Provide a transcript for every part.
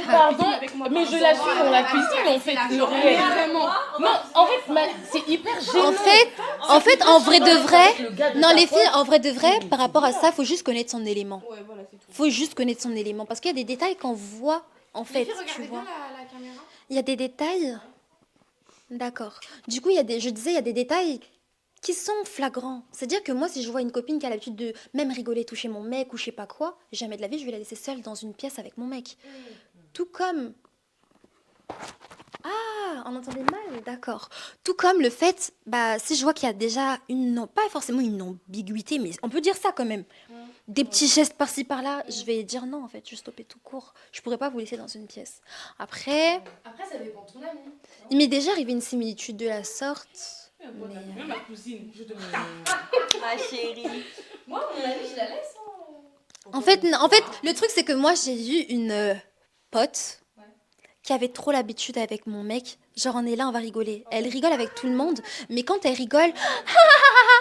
Pardon, mais je la suis dans la cuisine, en fait, le réel. Non, en fait, c'est hyper gênant. En fait, en vrai de vrai, non, les filles, en vrai de vrai, par rapport à ça, faut juste connaître son élément. Ouais, voilà, c'est tout. Faut juste connaître son élément. Parce qu'il y a des détails qu'on voit, en fait, tu vois. La caméra. Il y a des détails. D'accord. Du coup, je disais, il y a des détails qui sont flagrants. C'est-à-dire que moi, si je vois une copine qui a l'habitude de même rigoler, toucher mon mec ou je sais pas quoi, jamais de la vie, je vais la laisser seule dans une pièce avec mon mec. Tout comme... Ah, on entendait mal, d'accord. Tout comme le fait, si je vois qu'il y a déjà non, pas forcément une ambiguïté, mais on peut dire ça quand même. Des petits gestes par-ci par-là, je vais dire non, en fait, je stopper tout court. Je pourrais pas vous laisser dans une pièce. Après, Ça dépend de ton ami. il m'est déjà arrivé une similitude de la sorte. Même ma cousine, je te Ah, chérie. Moi, mon ami, je la laisse. En fait, le truc, c'est que moi, j'ai eu une pote qui avait trop l'habitude avec mon mec. Genre, on est là, on va rigoler. Elle rigole avec tout le monde, mais quand elle rigole,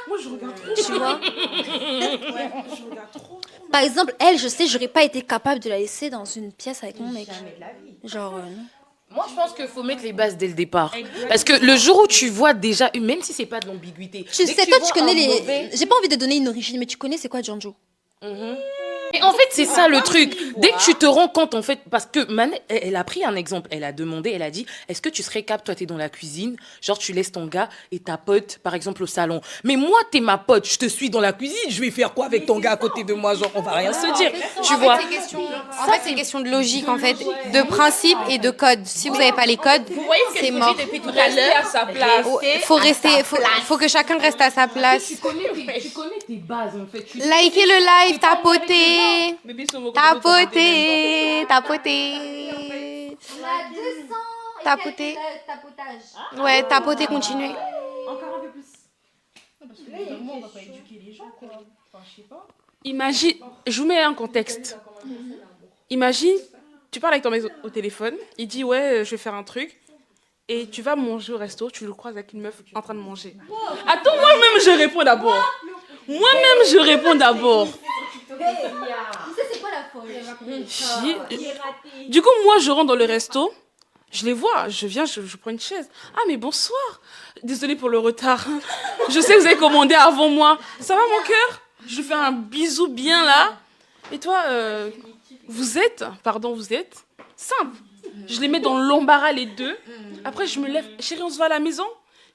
Moi, je regarde trop. tu vois. Je regarde trop. Par exemple, elle, je sais, j'aurais pas été capable de la laisser dans une pièce avec mon mec. Jamais de la vie. Genre, non. Moi, je pense qu'il faut mettre les bases dès le départ. Parce que le jour où tu vois déjà, même si c'est pas de l'ambiguïté. Tu dès sais, que toi, vois tu connais un les. mauvais- J'ai pas envie de donner une origine, mais tu connais c'est quoi Janjo? Et en fait, c'est ça le truc. Dès que tu te rends compte, en fait, parce que Manette, elle a pris un exemple. Elle a demandé, elle a dit, est-ce que tu serais capable, toi, t'es dans la cuisine, genre tu laisses ton gars et ta pote, par exemple, au salon. Mais moi, t'es ma pote, je te suis dans la cuisine, je vais faire quoi avec ton gars à côté de moi? Genre, on va rien se dire. Tu vois? En fait, c'est question de logique, en fait, de principe et de code. Si vous n'avez pas les codes, c'est mort. depuis tout à l'heure à sa place. Faut que chacun reste à sa place. Tu connais tes bases, en fait. Likez le live, tapotez. Bébé, son mot- Tapoter. On a 200 Tapoter. tapotage. Ouais, tapoter, continuez. Encore un peu plus. On va pas éduquer les gens, quoi. Enfin, je sais pas. Imagine, je vous mets un contexte. Imagine, tu parles avec ton mec au téléphone, il dit ouais, je vais faire un truc, et tu vas manger au resto, tu le croises avec une meuf en train de manger. Attends, moi-même je réponds d'abord. Moi-même je réponds d'abord. Tu sais, c'est quoi la folie? Du coup, moi je rentre dans le resto, je les vois, je viens, je prends une chaise. Ah mais bonsoir, désolée pour le retard. Je sais que vous avez commandé avant moi. Ça va mon cœur? Je fais un bisou bien là. Et toi, vous êtes simple. Je les mets dans l'embarras les deux. Après, je me lève. Chérie, on se va à la maison?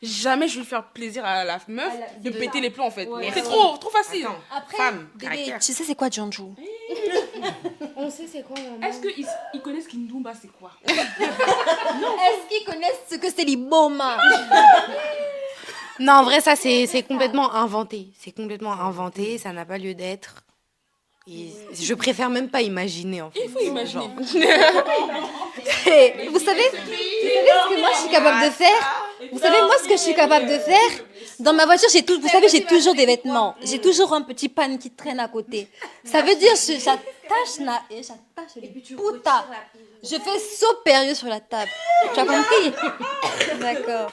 Jamais je vais faire plaisir à la meuf de péter les plombs en fait. C'est trop facile. Après, Femme, bébé, caractère. tu sais c'est quoi Janjo? On sait c'est quoi, maman. Est-ce qu'ils connaissent Kindumba, c'est quoi? Est-ce qu'ils connaissent ce que c'est l'iboma? Non, en vrai, ça, c'est complètement inventé. C'est complètement inventé, ça n'a pas lieu d'être. Et je préfère même pas imaginer, en fait. Il faut imaginer. Vous savez ce que moi je suis capable de faire? Vous savez moi ce que je suis capable de faire? Dans ma voiture, j'ai toujours des vêtements. J'ai toujours un petit pan qui traîne à côté. Ça veut dire que j'attache les putas. Je fais saut périlleux sur la table. Tu as compris? D'accord.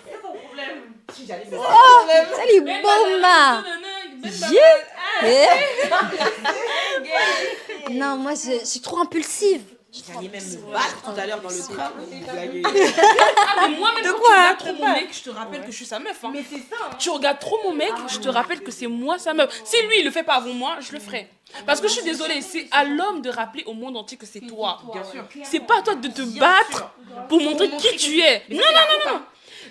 Oh, salut Boma. Non, moi je suis trop impulsive. J'allais même me battre tout à l'heure dans le train. Ah, mais moi-même, quand tu regardes trop mon mec, je te rappelle que je suis sa meuf. Hein. Mais c'est ça. Hein. Tu regardes trop mon mec, je te rappelle que c'est moi sa meuf. Si lui, il le fait pas avant moi, je le ferai. Parce que je suis désolée, c'est à l'homme de rappeler au monde entier que c'est toi. Bien sûr. C'est pas à toi de te battre pour montrer qui tu es. Non, non, non.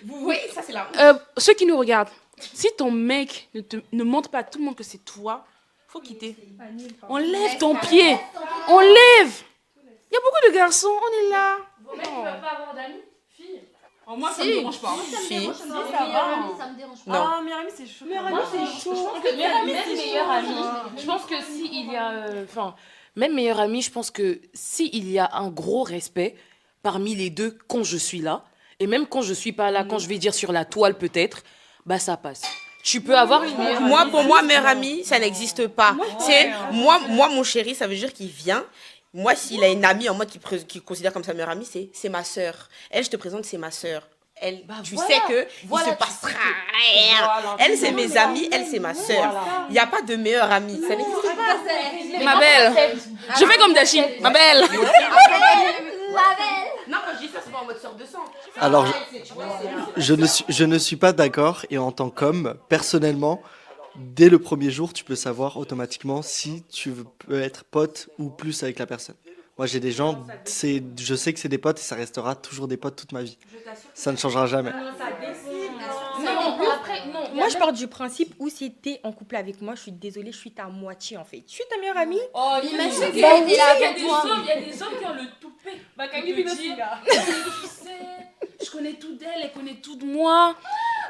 Vous voyez, ça c'est la honte. Ceux qui nous regardent, si ton mec ne montre pas à tout le monde que c'est toi, faut quitter. Enlève ton pied. Enlève. Il y a beaucoup de garçons, on est là. Vos mecs ne peuvent pas avoir d'amis, filles. Oh, moi, ça me dérange pas. Ça me dérange pas. Non. Ah, meilleure amie, c'est chaud. Moi, je pense que même meilleur ami, je pense que s'il y a, même meilleur ami, je pense que s'il y a un gros respect parmi les deux quand je suis là, et même quand je suis pas là, quand je vais dire sur la toile peut-être, bah ça passe. Tu peux avoir une meilleure amie. Moi, pour moi, meilleure amie, ça n'existe pas. C'est moi, mon chéri, ça veut dire qu'il vient. Moi, s'il a une amie en mode qu'il considère comme sa meilleure amie, c'est ma sœur. Elle, je te présente, c'est ma sœur. Elle, tu sais que il se passera rien. Elle, c'est mes amis, elle, c'est ma sœur. Il n'y a pas de meilleure amie. Ça n'existe pas. Ma belle. Je fais comme Dashi. Ma belle. Alors, je ne suis pas d'accord et en tant qu'homme, personnellement, dès le premier jour, tu peux savoir automatiquement si peux être pote ou plus avec la personne. Moi, j'ai des gens, je sais que c'est des potes et ça restera toujours des potes toute ma vie. Ça ne changera jamais. Moi, je pars du principe où si t'es en couple avec moi, je suis désolée, je suis ta moitié en fait. Je suis ta meilleure amie. Oh, Imagine il y qu'elle a était là des avec toi. hommes, il y a des hommes qui ont le toupet. Bah, quand il me dit, tu sais, je connais tout d'elle, elle connaît tout de moi.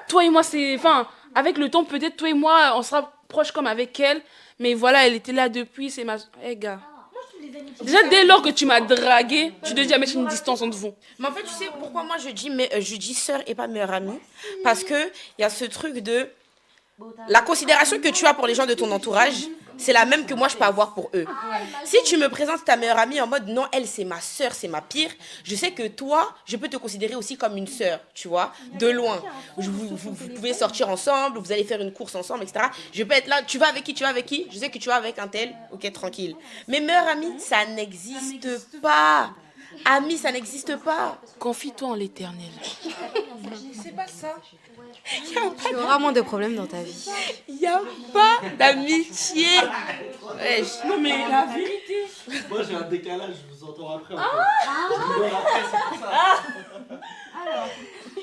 Toi et moi, c'est... Enfin, avec le temps, peut-être toi et moi, on sera proches comme avec elle. Mais voilà, elle était là depuis, c'est ma... Eh, gars. Déjà, dès lors que tu m'as dragué, tu devais déjà mettre une distance entre vous. Mais en fait, tu sais pourquoi moi je dis sœur et pas meilleure amie? Parce que il y a ce truc de la considération que tu as pour les gens de ton entourage, c'est la même que moi je peux avoir pour eux. Si tu me présentes ta meilleure amie en mode non, elle c'est ma sœur, c'est ma pire, je sais que toi, je peux te considérer aussi comme une sœur, tu vois, de loin. Vous pouvez sortir ensemble, vous allez faire une course ensemble, etc. Je peux être là, tu vas avec qui, je sais que tu vas avec un tel, ok, tranquille. Mais meilleure amie, ça n'existe pas. Ami, ça n'existe pas. Confie-toi en l'éternel. C'est pas ça. Tu auras moins de problèmes dans ta vie. Il n'y a pas d'amitié. Non, mais la vérité. Moi, j'ai un décalage, je vous entends après.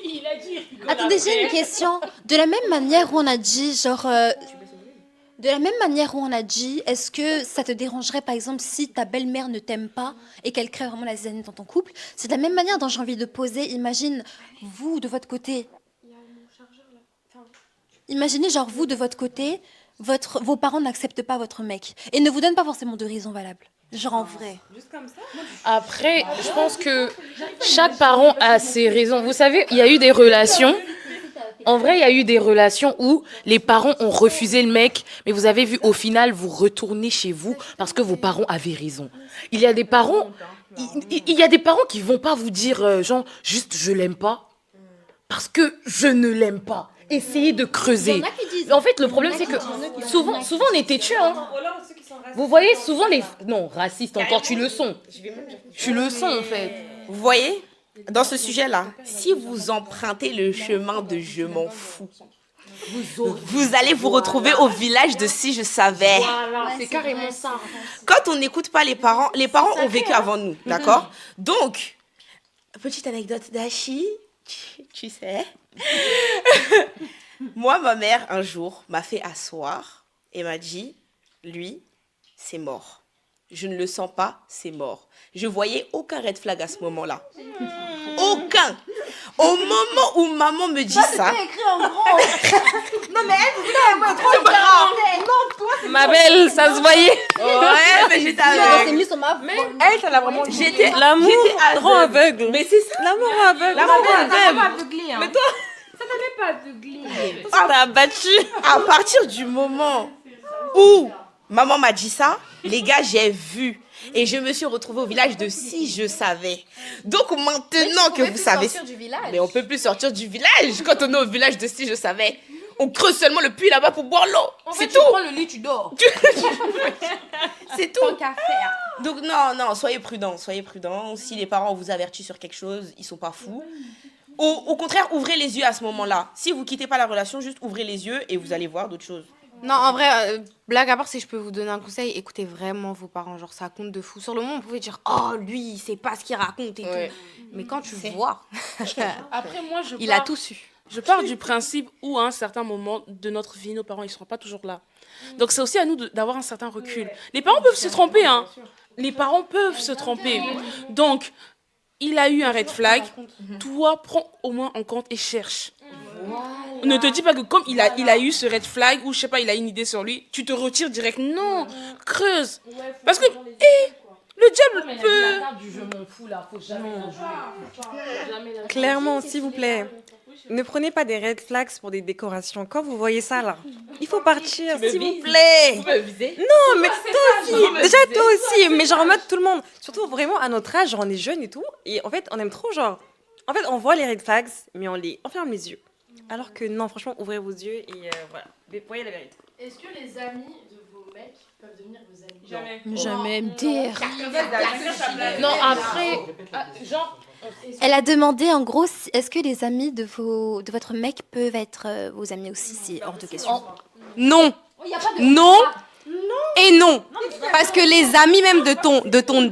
Il a dit... Attendez, j'ai une question. De la même manière où on a dit, de la même manière où on a dit, est-ce que ça te dérangerait, par exemple, si ta belle-mère ne t'aime pas et qu'elle crée vraiment la zizanie dans ton couple? C'est de la même manière dont j'ai envie de poser, imagine, vous, de votre côté. Imaginez, genre, vous, de votre côté, vos parents n'acceptent pas votre mec et ne vous donnent pas forcément de raison valable. Genre, en vrai. Après, je pense que chaque parent a ses raisons. Vous savez, il y a eu des relations... En vrai, il y a eu des relations où les parents ont refusé le mec, mais vous avez vu, au final, vous retournez chez vous parce que vos parents avaient raison. Il y a des parents, il y a des parents qui vont pas vous dire, genre, juste, je l'aime pas, parce que je ne l'aime pas. Essayez de creuser. En fait, le problème, c'est que souvent, on est têtu, hein. Vous voyez, souvent les... Non, racistes encore, tu le sens. Tu le sens, en fait. Vous voyez, dans ce sujet-là, si vous empruntez le chemin de je m'en fous, vous allez vous retrouver au village de si je savais. Voilà, c'est carrément ça. Quand on n'écoute pas les parents ont vécu avant nous, d'accord? Donc, petite anecdote d'Achi, tu sais, moi, ma mère, un jour, m'a fait asseoir et m'a dit, lui, c'est mort. Je ne le sens pas, c'est mort. Je voyais aucun red flag à ce moment-là. Aucun. Au moment où maman me dit ça... écrit en gros. Non, mais Ma belle, ça se voyait. Ouais, mais j'étais c'est avec... mis sur ma Elle, ça l'a vraiment dit. J'étais L'amour rend aveugle. Mais c'est ça. L'amour rend aveugle. Mais toi, Ça t'a battu. À partir du moment où maman m'a dit ça, les gars, j'ai vu. Et je me suis retrouvée au village de si je savais. Donc maintenant que vous savez... Mais on peut plus sortir du village quand on est au village de si je savais. On creuse seulement le puits là-bas pour boire l'eau. C'est tout. Tu prends le lit, tu dors. C'est tout. Donc non, soyez prudents, soyez prudents. Si les parents vous avertissent sur quelque chose, ils sont pas fous. Au contraire, ouvrez les yeux à ce moment-là. Si vous quittez pas la relation, juste ouvrez les yeux et vous allez voir d'autres choses. Non, en vrai, blague à part, si je peux vous donner un conseil, écoutez vraiment vos parents. Genre, ça compte de fou. Sur le moment, vous pouvez dire, oh, lui, il sait pas ce qu'il raconte et Ouais. tout. Mais quand tu vois, Après, moi, il a tout su. Je pars du principe où, à un certain moment de notre vie, nos parents, ils ne seront pas toujours là. Donc, c'est aussi à nous d'avoir un certain recul. Les parents peuvent se tromper, hein. Les parents peuvent se tromper. Donc, il a eu un red flag. Toi, prends au moins en compte et cherche. Ne te dis pas que comme il a eu ce red flag, ou je sais pas, il a une idée sur lui, tu te retires direct. Non, creuse. Parce que, le diable peut... Clairement, s'il vous plaît. Ne prenez pas des red flags pour des décorations. Quand vous voyez ça, là, il faut partir, s'il vous plaît. Non, mais toi aussi. Déjà, toi aussi. Mais genre, en mode tout le monde. Surtout, vraiment, à notre âge, genre, on est jeunes et tout. Et en fait, on aime trop, genre... En fait, on voit les red flags, mais on ferme les yeux. Alors que non, franchement, ouvrez vos yeux et voilà. Voyez la vérité. Est-ce que les amis de vos mecs Jamais. Jamais MDR. Non, après, genre, Elle a demandé en gros, est-ce que les amis de votre mec peuvent être vos amis aussi? C'est hors de question. Non. Non. Et non. Parce que les amis même de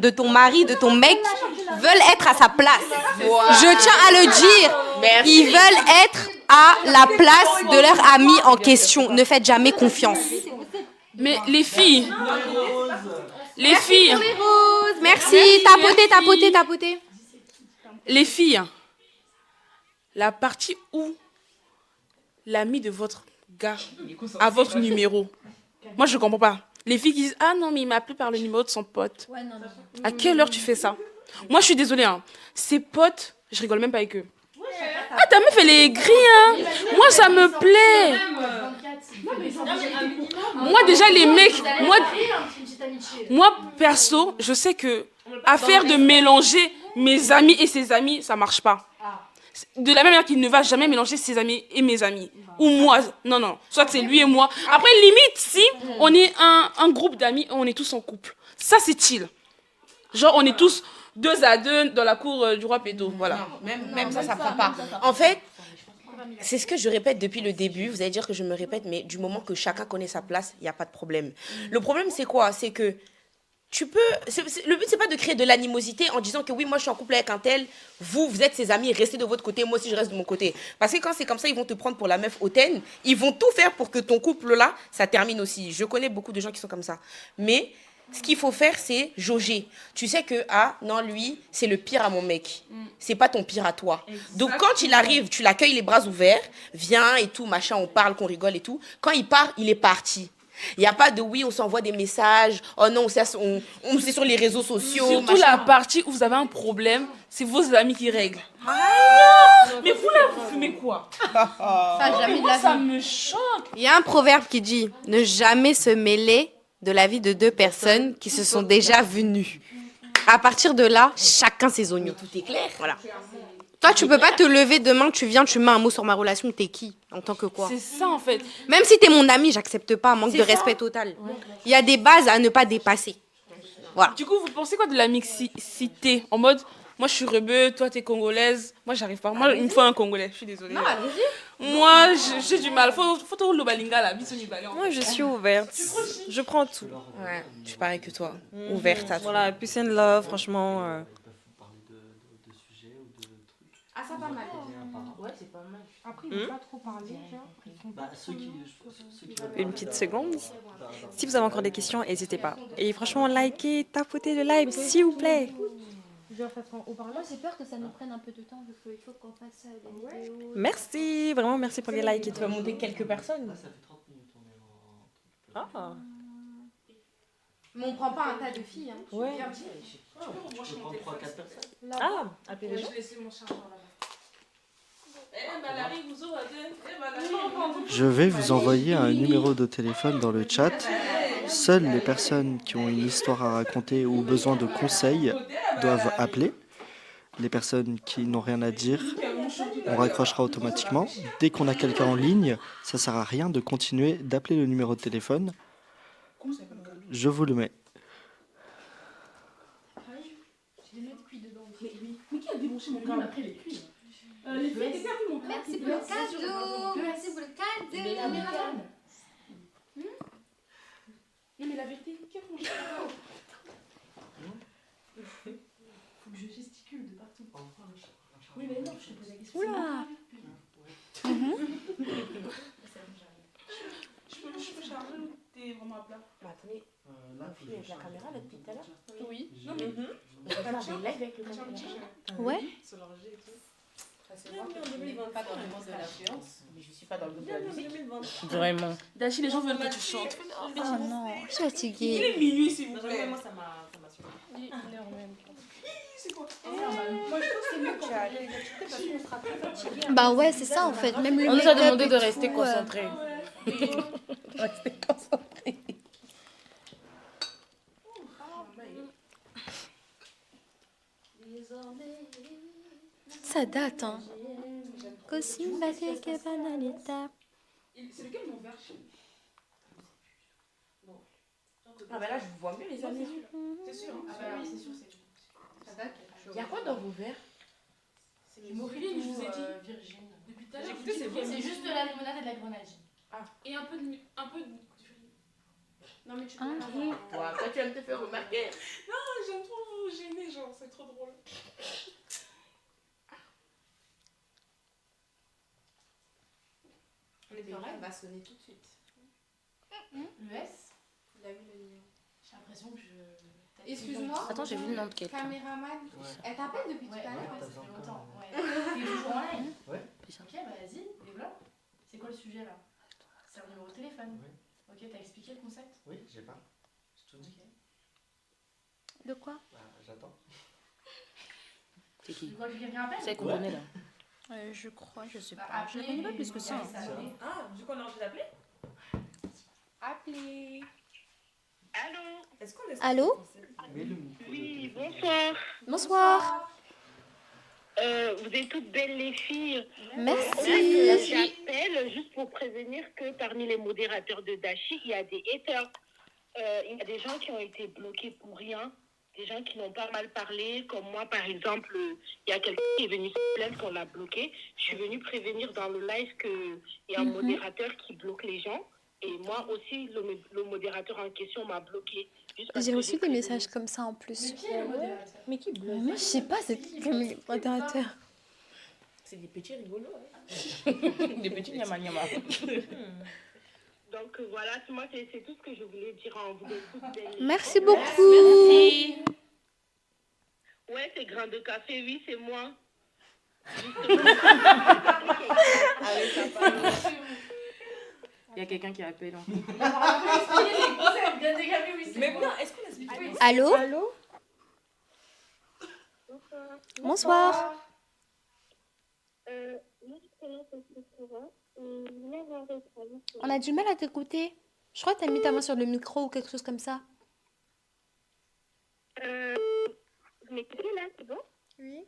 ton mari, de ton mec, veulent être à sa place. Je tiens à le dire. Ils veulent être à la place de leur ami en question. Ne faites jamais confiance. Mais les filles, Merci. Tapoter. les filles, la partie où l'ami de votre gars a votre numéro, moi je comprends pas. Les filles qui disent ah non mais il m'a appelé par le numéro de son pote. À quelle heure tu fais ça? Moi je suis désolée, hein. Ses potes, je rigole même pas avec eux. Ah ta meuf elle est aigrie, hein. Moi ça me plaît. Moi déjà les mecs, moi perso, je sais que affaire de mélanger mes amis et ses amis, ça marche pas. De la même manière qu'il ne va jamais mélanger ses amis et mes amis. Ou moi. Non. Soit c'est lui et moi. Après, limite, si on est un groupe d'amis, on est tous en couple. Ça, c'est chill. Genre, on est tous 2 à 2 dans la cour du roi Pédo. Voilà. Même ça prend pas. En fait, c'est ce que je répète depuis le début. Vous allez dire que je me répète, mais du moment que chacun connaît sa place, il n'y a pas de problème. Le problème, c'est quoi? C'est que le but, c'est pas de créer de l'animosité en disant que oui, moi je suis en couple avec un tel, vous êtes ses amis, restez de votre côté, moi aussi je reste de mon côté. Parce que quand c'est comme ça, ils vont te prendre pour la meuf hautaine, ils vont tout faire pour que ton couple là, ça termine aussi. Je connais beaucoup de gens qui sont comme ça. Mais ce qu'il faut faire, c'est jauger. Tu sais que, non, lui, c'est le pire à mon mec. C'est pas ton pire à toi. Donc quand il arrive, tu l'accueilles les bras ouverts, viens et tout, machin, on parle, qu'on rigole et tout. Quand il part, il est parti. Il n'y a pas de oui, on s'envoie des messages. Oh non, on c'est sur les réseaux sociaux. Surtout la partie où vous avez un problème, c'est vos amis qui règlent. Mais vous là, vous fumez quoi? Moi, ça me choque. Il y a un proverbe qui dit ne jamais se mêler de la vie de 2 personnes qui se sont déjà venues. À partir de là, chacun ses oignons. Tout est clair. Voilà. Toi, tu peux pas te lever demain, tu viens, tu mets un mot sur ma relation, t'es qui? En tant que quoi? C'est ça en fait. Même si t'es mon ami, j'accepte pas, manque de respect total. Il y a des bases à ne pas dépasser. Voilà. Du coup, vous pensez quoi de la mixité? En mode, moi je suis rebeu, toi t'es congolaise. Moi j'arrive pas. Moi, il me faut un congolais, je suis désolée. Non, allez-y. Moi, j'ai du mal. Faut tout le balinga là, bisous ni balé. Moi, je suis ouverte. Je prends tout. Ouais, je suis pareil que toi. Ouverte à tout. Voilà, peace and love, franchement. Ah, ça pas mal. ouais, c'est pas mal. Après, ils vont pas trop parler. Une petite seconde. Si vous avez encore des questions, n'hésitez pas. Et franchement, likez, tapotez le live, s'il vous plaît. Moi, j'ai peur que ça nous prenne un peu de temps, il faut qu'on fasse les vidéos. Merci, vraiment merci pour les likes et Tu tout. vas monter quelques personnes. Ah. Mais on prend pas un tas de filles. Hein. Ouais. Ah, appelez les gens. Je vais vous envoyer un numéro de téléphone dans le chat. Seules les personnes qui ont une histoire à raconter ou besoin de conseils doivent appeler. Les personnes qui n'ont rien à dire, on raccrochera automatiquement. Dès qu'on a quelqu'un en ligne, ça sert à rien de continuer d'appeler le numéro de téléphone. Je vous le mets. Merci pour le cadeau. Merci pour le cadeau. Non mais la vérité, qui a mangé? Faut que je gesticule de partout. Oui mais non, je te pose la question. Oula. Je peux charger ou t'es vraiment à plat? Attendez, avec la caméra là depuis tout à l'heure. Oui. Non mais On va faire des lives avec le caméra. Ouais. Mais je suis pas dans le groupe de la musique. Vraiment. Dachi, les gens veulent que tu chantes. Oh non, je suis Il fatiguée. est minuit s'il vous plaît. Bah ouais, c'est ça en fait. Même le On nous a make-up demandé et de tout, rester concentrés. Restez concentrés. Ça date, hein. Kosimba que banalita. C'est lequel mon verre? Ah bah là, je vous vois mieux, les amis. C'est sûr. Ah bah oui, c'est sûr, c'est Il y a quoi dans vos verres? C'est Hémophilie, je vous ai dit. Virgin. Depuis tout à l'heure, J'ai je écouté, vous dis c'est que juste de la limonade et de la grenadine. Et un peu de. Non, mais tu Ah. peux pas avoir. Toi, tu vas me te faire remarquer. J'aime trop vous gêner, genre, c'est trop drôle. On est pareil, va sonner tout de suite. Le S, Il a vu le numéro. j'ai l'impression que je. Excuse-moi. Attends, j'ai vu le nom de quelqu'un. Caméraman, elle t'appelle depuis tout à l'heure. Ça fait longtemps. Ouais. T'es toujours en ligne? Ouais. Ok, bah vas-y, développe. C'est quoi le sujet là? C'est un numéro de téléphone. Oui. Ok, t'as expliqué le concept? Oui, j'ai pas. Je te dis. De quoi? Bah, j'attends. C'est qui? Tu crois que quelqu'un appelle? C'est qu'on connaît, là. Je crois, je sais Bah, pas. Je appelez connais pas et plus que ça. regardez appelez. Ah, du coup, on a envie d'appeler? Appelez. Allô? Est-ce qu'on laisse. Allô? Mais le micro. Oui, bonsoir. Bonsoir. Vous êtes toutes belles les filles. Merci. J'appelle juste pour prévenir que parmi les modérateurs de Dashi, il y a des haters. Il y a des gens qui ont été bloqués pour rien. Des gens qui n'ont pas mal parlé, comme moi par exemple, il y a quelqu'un qui est venu se plaindre qu'on l'a bloqué. Je suis venue prévenir dans le live qu'il y a un modérateur qui bloque les gens. Et moi aussi, le modérateur en question m'a bloqué. Juste parce J'ai que reçu des prévenu. messages comme ça en plus. Qui est le modérateur? Mais qui bloque? Moi, je sais pas, c'est qui le modérateur? C'est des petits rigolos. Des petits nyama nyama. Donc voilà, moi c'est tout ce que je voulais dire en vous toutes belles. Merci beaucoup. Ouais, c'est grain de café, oui, c'est moi. Il y a quelqu'un qui appelle. Hein. Mais bon, est-ce qu'on explique? Allô? Allô? Bonsoir. Moi, je connais ce souvent. Je voulais avoir votre avis sur On a du mal à t'écouter. Je crois que t'as mis ta main sur le micro ou quelque chose comme ça. Vous m'écoutez là, c'est bon? Oui.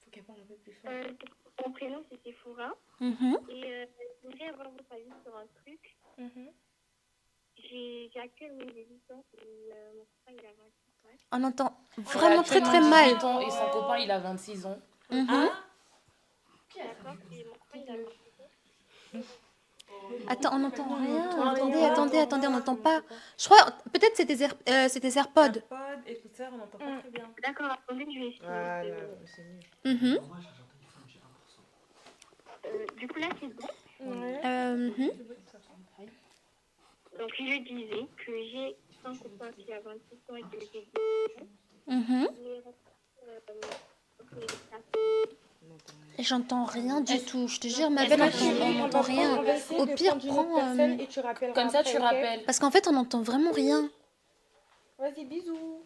Faut qu'elle parle un peu plus fort. Mon prénom c'est Sephora. Mhm. Et je voulais avoir votre avis sur un truc. J'ai actuellement 18 ans et mon frère il a 26 ans. On entend vraiment très très mal. 18 ans et son copain il a 26 ans. Mhm. D'accord? Et mon frère il a 26 ans. Attends, on n'entend rien. Attendez, on n'entend pas. Je crois, peut-être c'est tes AirPods. AirPod, écouteur, on n'entend pas très bien. D'accord, attendez, je vais essayer. Voilà, c'est mieux. Mhm. Du coup là c'est bon. Mhm. Donc je disais que j'ai un copain qui a 26 ans et que j'ai 18 ans. Mhm. Donc, Et j'entends rien du tout. Je te jure, ma belle, on n'entend rien. Au pire, prends. Et tu rappelles. Comme ça tu rappelles. Parce qu'en fait, on n'entend vraiment rien. Vas-y, bisous.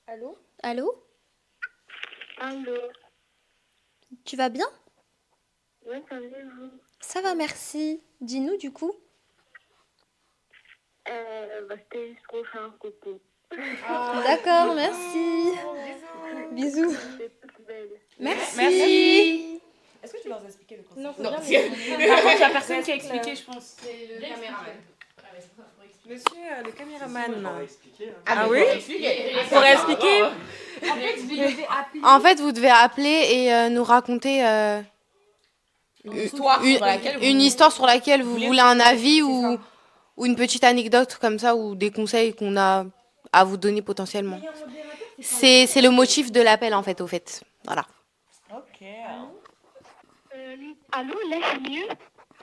Allô? Allô? Allô? Tu vas bien? Ouais, ça va vous? Ça va, merci. Dis-nous du coup. C'était juste pour faire un coucou. D'accord, merci. Bisous. C'est toute belle. Merci. Est-ce que tu leur as expliqué le concept? Non, faut Non, jamais. Par contre, il n'y a personne qui a expliqué, je pense. C'est le caméraman. Monsieur le caméraman. Expliquer. Ah oui? Pour expliquer. En fait, vous devez appeler et nous raconter une histoire sur laquelle vous voulez un avis ou une petite anecdote comme ça ou des conseils qu'on a à vous donner potentiellement. C'est le motif de l'appel en fait, au fait. Voilà. Ok. Allô, là c'est mieux?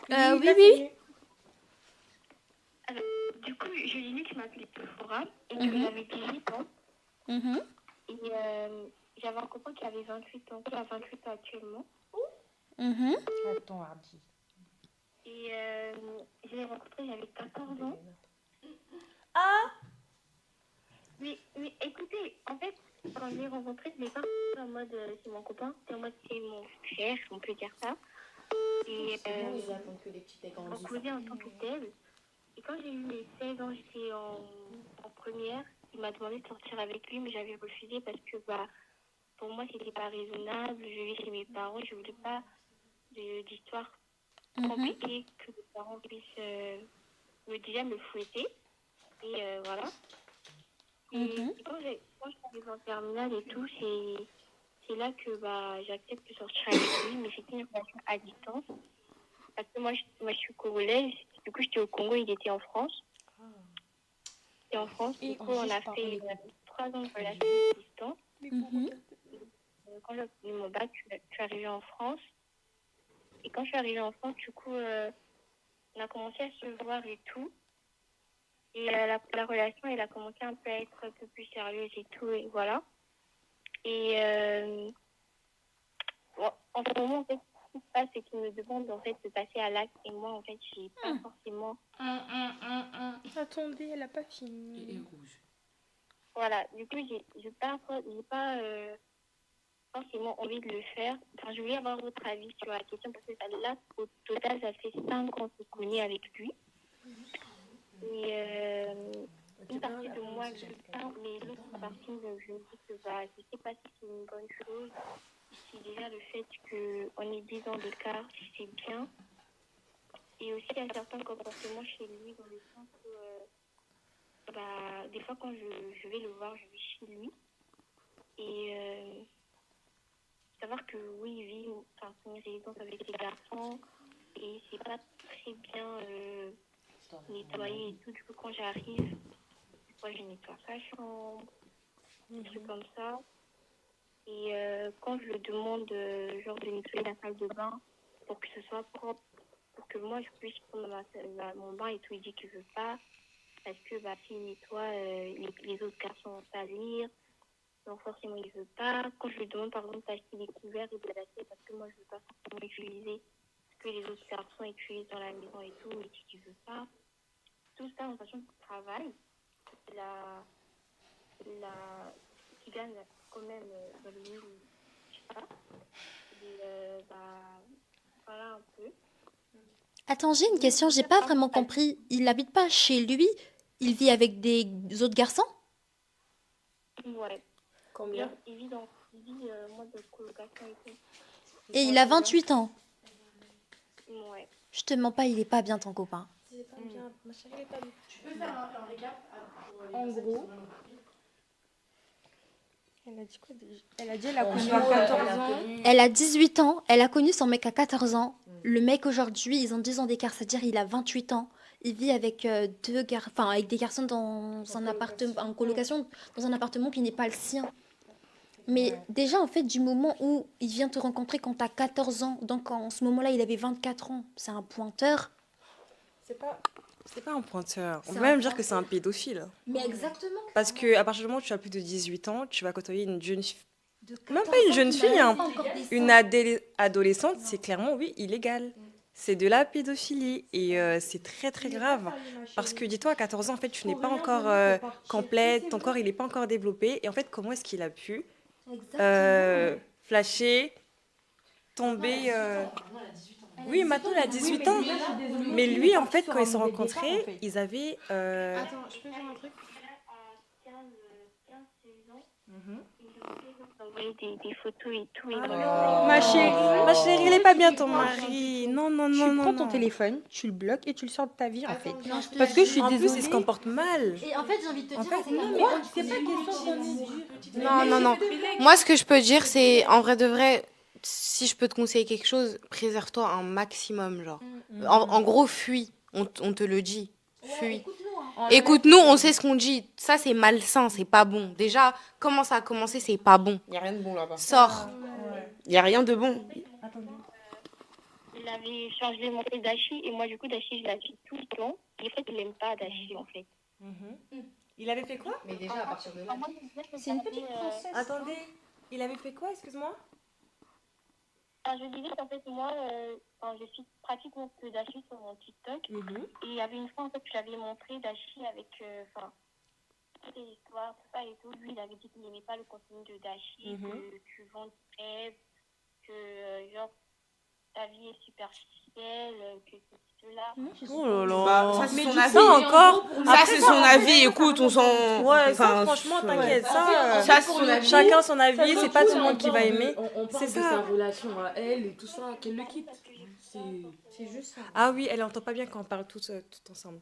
Oui. Alors, du coup, je disais que je m'appelais Sephora et que j'avais 18 ans. Mhm. Et j'avais un copain qui avait 28 ans, qui a 28 ans actuellement. Mhm. Attends, Hardy. Et je l'ai rencontré, j'avais 14 ans. Mais écoutez, en fait, quand je l'ai rencontré, je l'ai pas rencontré en mode c'est mon copain, c'était en mode c'est mon frère, on peut dire ça. Et que les petits aient on grandi. causait en tant que tel. Et quand j'ai eu mes 16 ans, j'étais en première. Il m'a demandé de sortir avec lui, mais j'avais refusé parce que pour moi, c'était pas raisonnable. Je vivais chez mes parents, je voulais pas d'histoire compliqué que les parents puissent déjà me fouetter. Et voilà. Et quand je suis arrivée en terminale et tout, c'est là que j'accepte de sortir avec lui, mais c'était une relation à distance. Parce que moi, je suis congolaise, du coup, j'étais au Congo, il était en France. Et en France, du coup, on a fait 3 ans de relation à distance. Quand j'ai obtenu mon bac, je suis arrivée en France. Et quand je suis arrivée en France, du coup, on a commencé à se voir et tout. Et la relation, elle a commencé un peu à être un peu plus sérieuse et tout, et voilà. Et en ce moment, en fait, ce qui se passe, c'est qu'il me demande en fait de passer à l'acte. Et moi, en fait, j'ai pas forcément... Attendez, elle a pas fini. Voilà, du coup, j'ai pas forcément envie de le faire. Enfin, je voulais avoir votre avis sur la question parce que là, au total, ça fait 5 ans que je connais avec lui. Et une partie de moi qui parle, mais l'autre partie, je me dis que je sais pas si c'est une bonne chose. Si déjà le fait qu'on ait 10 ans d'écart, si c'est bien. Et aussi, il y a certains comportements chez lui dans le sens où, des fois, quand je vais le voir, je vais chez lui. Et savoir que oui, il vit une résidence avec les garçons et c'est pas très bien nettoyé et tout. Du coup, quand j'arrive, moi, je nettoie sa chambre, des trucs comme ça. Et quand je le demande, genre, de nettoyer la salle de bain pour que ce soit propre, pour que moi, je puisse prendre mon bain et tout, il dit qu'il veut pas. Parce que s'il nettoie, les autres garçons vont salir. Donc forcément, il veut pas. Quand je lui demande, par exemple, d'acheter des couverts et de l'acheter parce que moi, je veux pas forcément utiliser ce que les autres garçons utilisent dans la maison et tout, il dit qu'il veut pas. Tout ça en sachant qu'il travaille, qui gagne quand même dans le milieu, je sais pas. Et voilà un peu. Attends, j'ai une question, j'ai pas vraiment compris. Il n'habite pas chez lui, il vit avec des autres garçons? Ouais. Combien? Il vit moi de colocation et tout. Et il a 28 ans. Ouais. Je te mens pas, il est pas bien ton copain. Il est pas bien. Ma chérie, il est pas bien. Tu peux faire un récap En gros, elle a dit quoi déjà? Elle a dit elle a connu à 14 ans. Elle a 18 ans, elle a connu son mec à 14 ans. Le mec aujourd'hui, ils ont 10 ans d'écart, c'est-à-dire il a 28 ans. Il vit avec avec des garçons dans un appartement, en colocation, dans un appartement qui n'est pas le sien. Mais déjà, en fait, du moment où il vient te rencontrer quand tu as 14 ans, donc en ce moment-là, il avait 24 ans, c'est un pointeur. C'est pas un pointeur. On C'est peut un même dire pointeur. que c'est un pédophile. Mais exactement. Parce que à partir du moment où tu as plus de 18 ans, tu vas côtoyer une jeune fille. De Même 14 pas une ans, jeune il fille, a hein. pas encore des Une seins. adolescente, c'est clairement, oui, illégal. C'est de la pédophilie et c'est très très grave. Parce que dis-toi, à 14 ans, en fait, tu n'es pas encore complète, ton corps, il n'est pas encore développé. Et en fait, comment est-ce qu'il a pu flasher, tomber Oui, maintenant, il a 18 ans. Mais lui, en fait, quand ils se sont rencontrés, ils avaient... Attends, je peux dire un truc? Envoyer des photos et tout. Ma chérie, il est pas bien ton mari. Non, non, non, Tu non, prends ton non. téléphone, tu le bloques et tu le sors de ta vie en fait. Non, je te Parce que je jure. suis En plus, désolée. il se comporte mal. Et en fait, j'ai envie de te dire, fait, c'est non, quoi c'est pas question qu'on est dur. Non, non, non. Moi, ce que je peux dire, c'est, en vrai de vrai, si je peux te conseiller quelque chose, préserve-toi un maximum, genre. En gros, fuis. On te le dit. Fuis. Écoute-nous, on sait ce qu'on dit. Ça, c'est malsain, c'est pas bon. Déjà, comment ça a commencé, c'est pas bon. Il n'y a rien de bon là-bas. Sors. Il n'y a rien de bon. Il avait changé mon nom d'Achi et moi, du coup, d'Achi, je la suis tout le temps. Et en fait, il n'aime pas d'Achi, en fait. Il avait fait quoi? Mais déjà, à partir de là. C'est une petite princesse. Attendez, il avait fait quoi, excuse-moi? Je disais qu'en fait, moi, je suis pratiquement que d'Achi sur mon TikTok. Et il y avait une fois, en fait, que j'avais montré d'Achi avec, toutes les histoires, tout ça et tout. Lui, il avait dit qu'il n'aimait pas le contenu de Dashi, que tu vends du rêve, que, genre, ta vie est superficielle, que cela. Oh là là. Bah, ça, c'est son avis. Ça encore. Ça, c'est son avis. Écoute, on s'en. Ouais, ça, Enfin, franchement, ouais. t'inquiète. Ça, c'est son avis. Chacun son avis, c'est pas tout le monde qui va aimer. On parle C'est de ça. sa relation à elle et tout ça, qu'elle le quitte. C'est juste ça. Ah oui, elle entend pas bien quand on parle tout ensemble.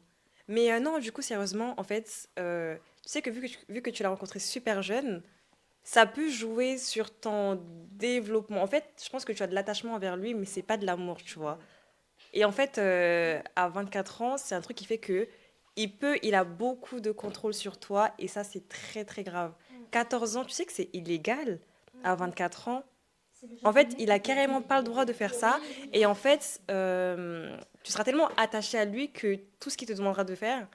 Mais non, du coup, sérieusement, en fait, tu sais que vu que tu l'as rencontré super jeune, ça peut jouer sur ton développement. En fait, je pense que tu as de l'attachement envers lui, mais c'est pas de l'amour, tu vois. Et en fait, à 24 ans, c'est un truc qui fait que il a beaucoup de contrôle sur toi, et ça, c'est très, très grave. 14 ans, tu sais que c'est illégal à 24 ans. En fait, il a carrément pas le droit de faire ça. Et en fait, tu seras tellement attaché à lui que tout ce qu'il te demandera de faire,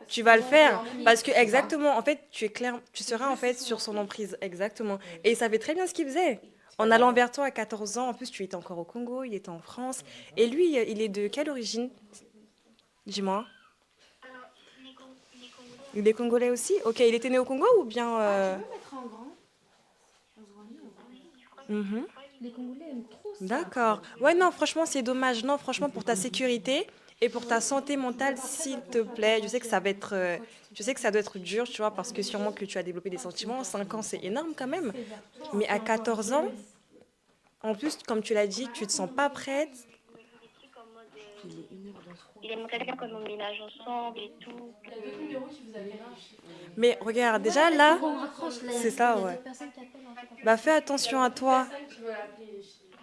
tu vas le faire. Parce que, exactement, en fait, tu seras en fait sur son emprise. Exactement. Et il savait très bien ce qu'il faisait. En allant vers toi à 14 ans, en plus, tu étais encore au Congo, il était en France. Et lui, il est de quelle origine? Dis-moi. Il est congolais aussi? Ok, il était né au Congo ou bien... Mhm. Les Congolais aiment trop ça. D'accord. Ouais, non, franchement, c'est dommage. Non, franchement, pour ta sécurité et pour ta santé mentale, s'il te plaît, je sais que ça va être, je sais que ça doit être dur, tu vois, parce que sûrement que tu as développé des sentiments. 5 ans, c'est énorme quand même. Mais à 14 ans, en plus, comme tu l'as dit, tu te sens pas prête. Il aimerait bien qu'on emménage ensemble et tout. Mais regarde, déjà là, On raccroche, là. c'est ça, Il y a ouais. d'autres personnes qui appellent, en fait. Bah, fais attention à toi.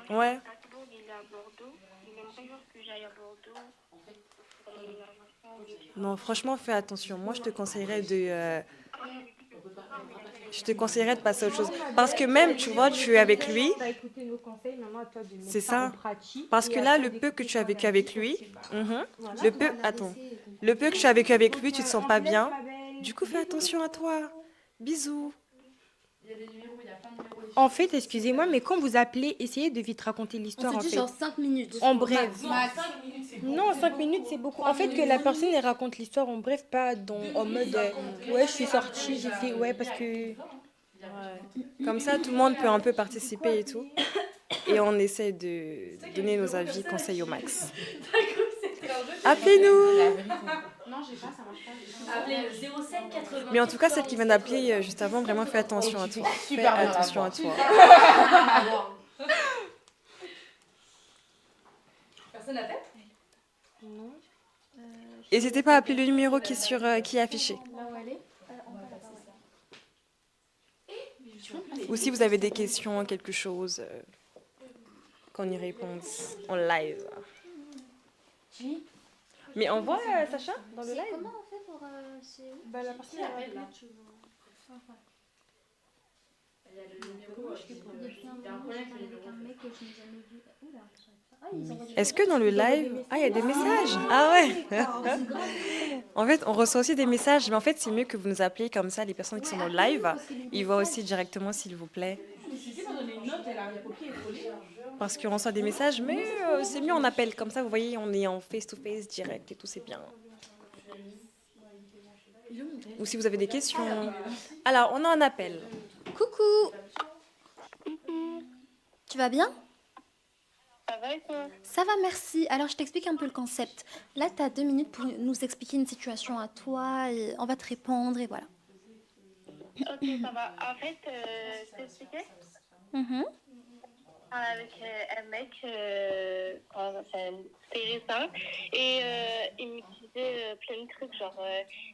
Ouais. Tatobo, il est à Bordeaux. Il aimerait bien que j'aille à Bordeaux. Qu'on emménage ensemble. Non, franchement, fais attention. Moi, je te conseillerais de passer à autre chose. Parce que même, tu vois, tu es avec lui. C'est ça. Parce que là, le peu que tu as vécu avec lui, le peu que tu as vécu avec lui, tu te sens pas bien. Du coup, fais attention à toi. Bisous. En fait, excusez-moi, mais quand vous appelez, essayez de vite raconter l'histoire. On En se dit fait. genre 5 minutes. En bref. Non, 5 minutes, c'est beaucoup. En fait, que la personne, elle raconte l'histoire en bref, pas en mode ouais, je suis sortie, j'ai fait ouais, parce que. Comme ça, tout le monde peut un peu participer et tout. Et on essaie de donner nos avis, conseils au max. Appelez-nous. Mais en tout cas, celle qui vient d'appeler juste avant, vraiment fais attention à toi. Fais attention à toi. Personne n'appelle? N'hésitez pas à appeler le numéro qui est affiché. Ou si vous avez des questions, quelque chose, qu'on y réponde en live. Mais on voit Sacha dans le live. Comment on fait pour... c'est où Bah, la personne elle là. Est-ce que dans le live... Ah, il y a des messages. Ah ouais. En fait, on reçoit aussi des messages, mais en fait, c'est mieux que vous nous appeliez comme ça, les personnes qui sont dans le live. Ils voient aussi directement, s'il vous plaît. Parce qu'on reçoit des messages, mais c'est mieux, on appelle. Comme ça, vous voyez, on est en face-to-face direct et tout, c'est bien. Ou si vous avez des questions. Alors, on a un appel. Coucou. Tu vas bien? Ça va et toi? Ça va, merci. Alors, je t'explique un peu le concept. Là, tu as 2 minutes pour nous expliquer une situation à toi et on va te répondre et voilà. Ok, ça va. En fait, t'expliquer? Mhm. Avec un mec, c'est récent, et il me disait plein de trucs, genre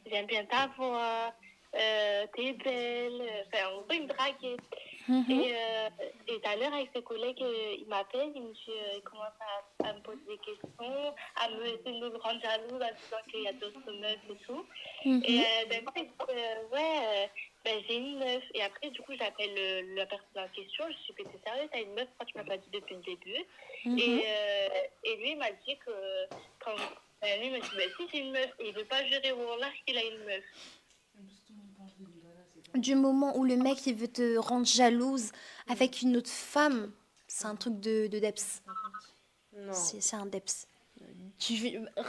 j'aime bien ta voix, t'es belle, enfin en gros il me draguait. Et tout à l'heure avec ses collègues, il m'appelle, il commence à me poser des questions, à me essayer de me rendre jalouse en disant qu'il y a d'autres meufs et tout. Et moi il dit ben, j'ai une meuf. Et après, du coup, j'appelle la personne en question. Je suis dit, t'es sérieux, t'as une meuf? Pourquoi tu m'as pas dit depuis le début? Et lui, il m'a dit que quand... lui, il m'a dit, ben, si j'ai une meuf, et il veut pas jurer au Allah qu'il a une meuf. Du moment où le mec il veut te rendre jalouse avec une autre femme, c'est un truc de Deps. Non. C'est un Deps.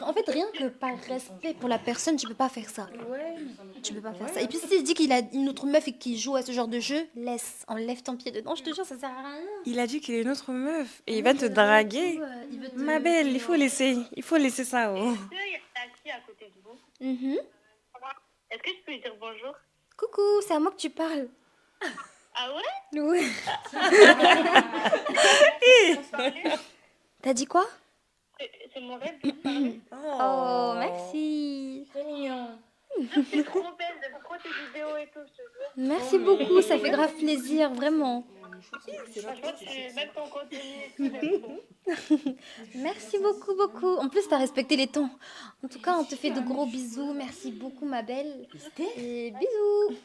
En fait, rien que par respect pour la personne, tu peux pas faire ça. Tu peux pas faire ça. Et puis s'il dit qu'il a une autre meuf et qu'il joue à ce genre de jeu, laisse, enlève ton pied dedans. Je te jure, ça sert à rien. Il a dit qu'il est une autre meuf et il va te draguer. Il veut te- Ma belle, il faut laisser ça. Oh. Est-ce qu'il y a Tati à côté de vous? Mhm. Est-ce que je peux lui dire bonjour? Coucou, c'est à moi que tu parles. Ah ouais? Oui. T'as dit quoi? C'est mon rêve de vous parler. Oh, merci. C'est trop belle, j'aime trop tes vidéos et tout. Je te jure. Merci beaucoup, ça fait grave plaisir, vraiment. Franchement, même ton contenu et tout, j'aime trop. Merci beaucoup, beaucoup. En plus, t'as respecté les temps. En tout cas, on te fait de gros bisous. Merci beaucoup, ma belle. Et bisous.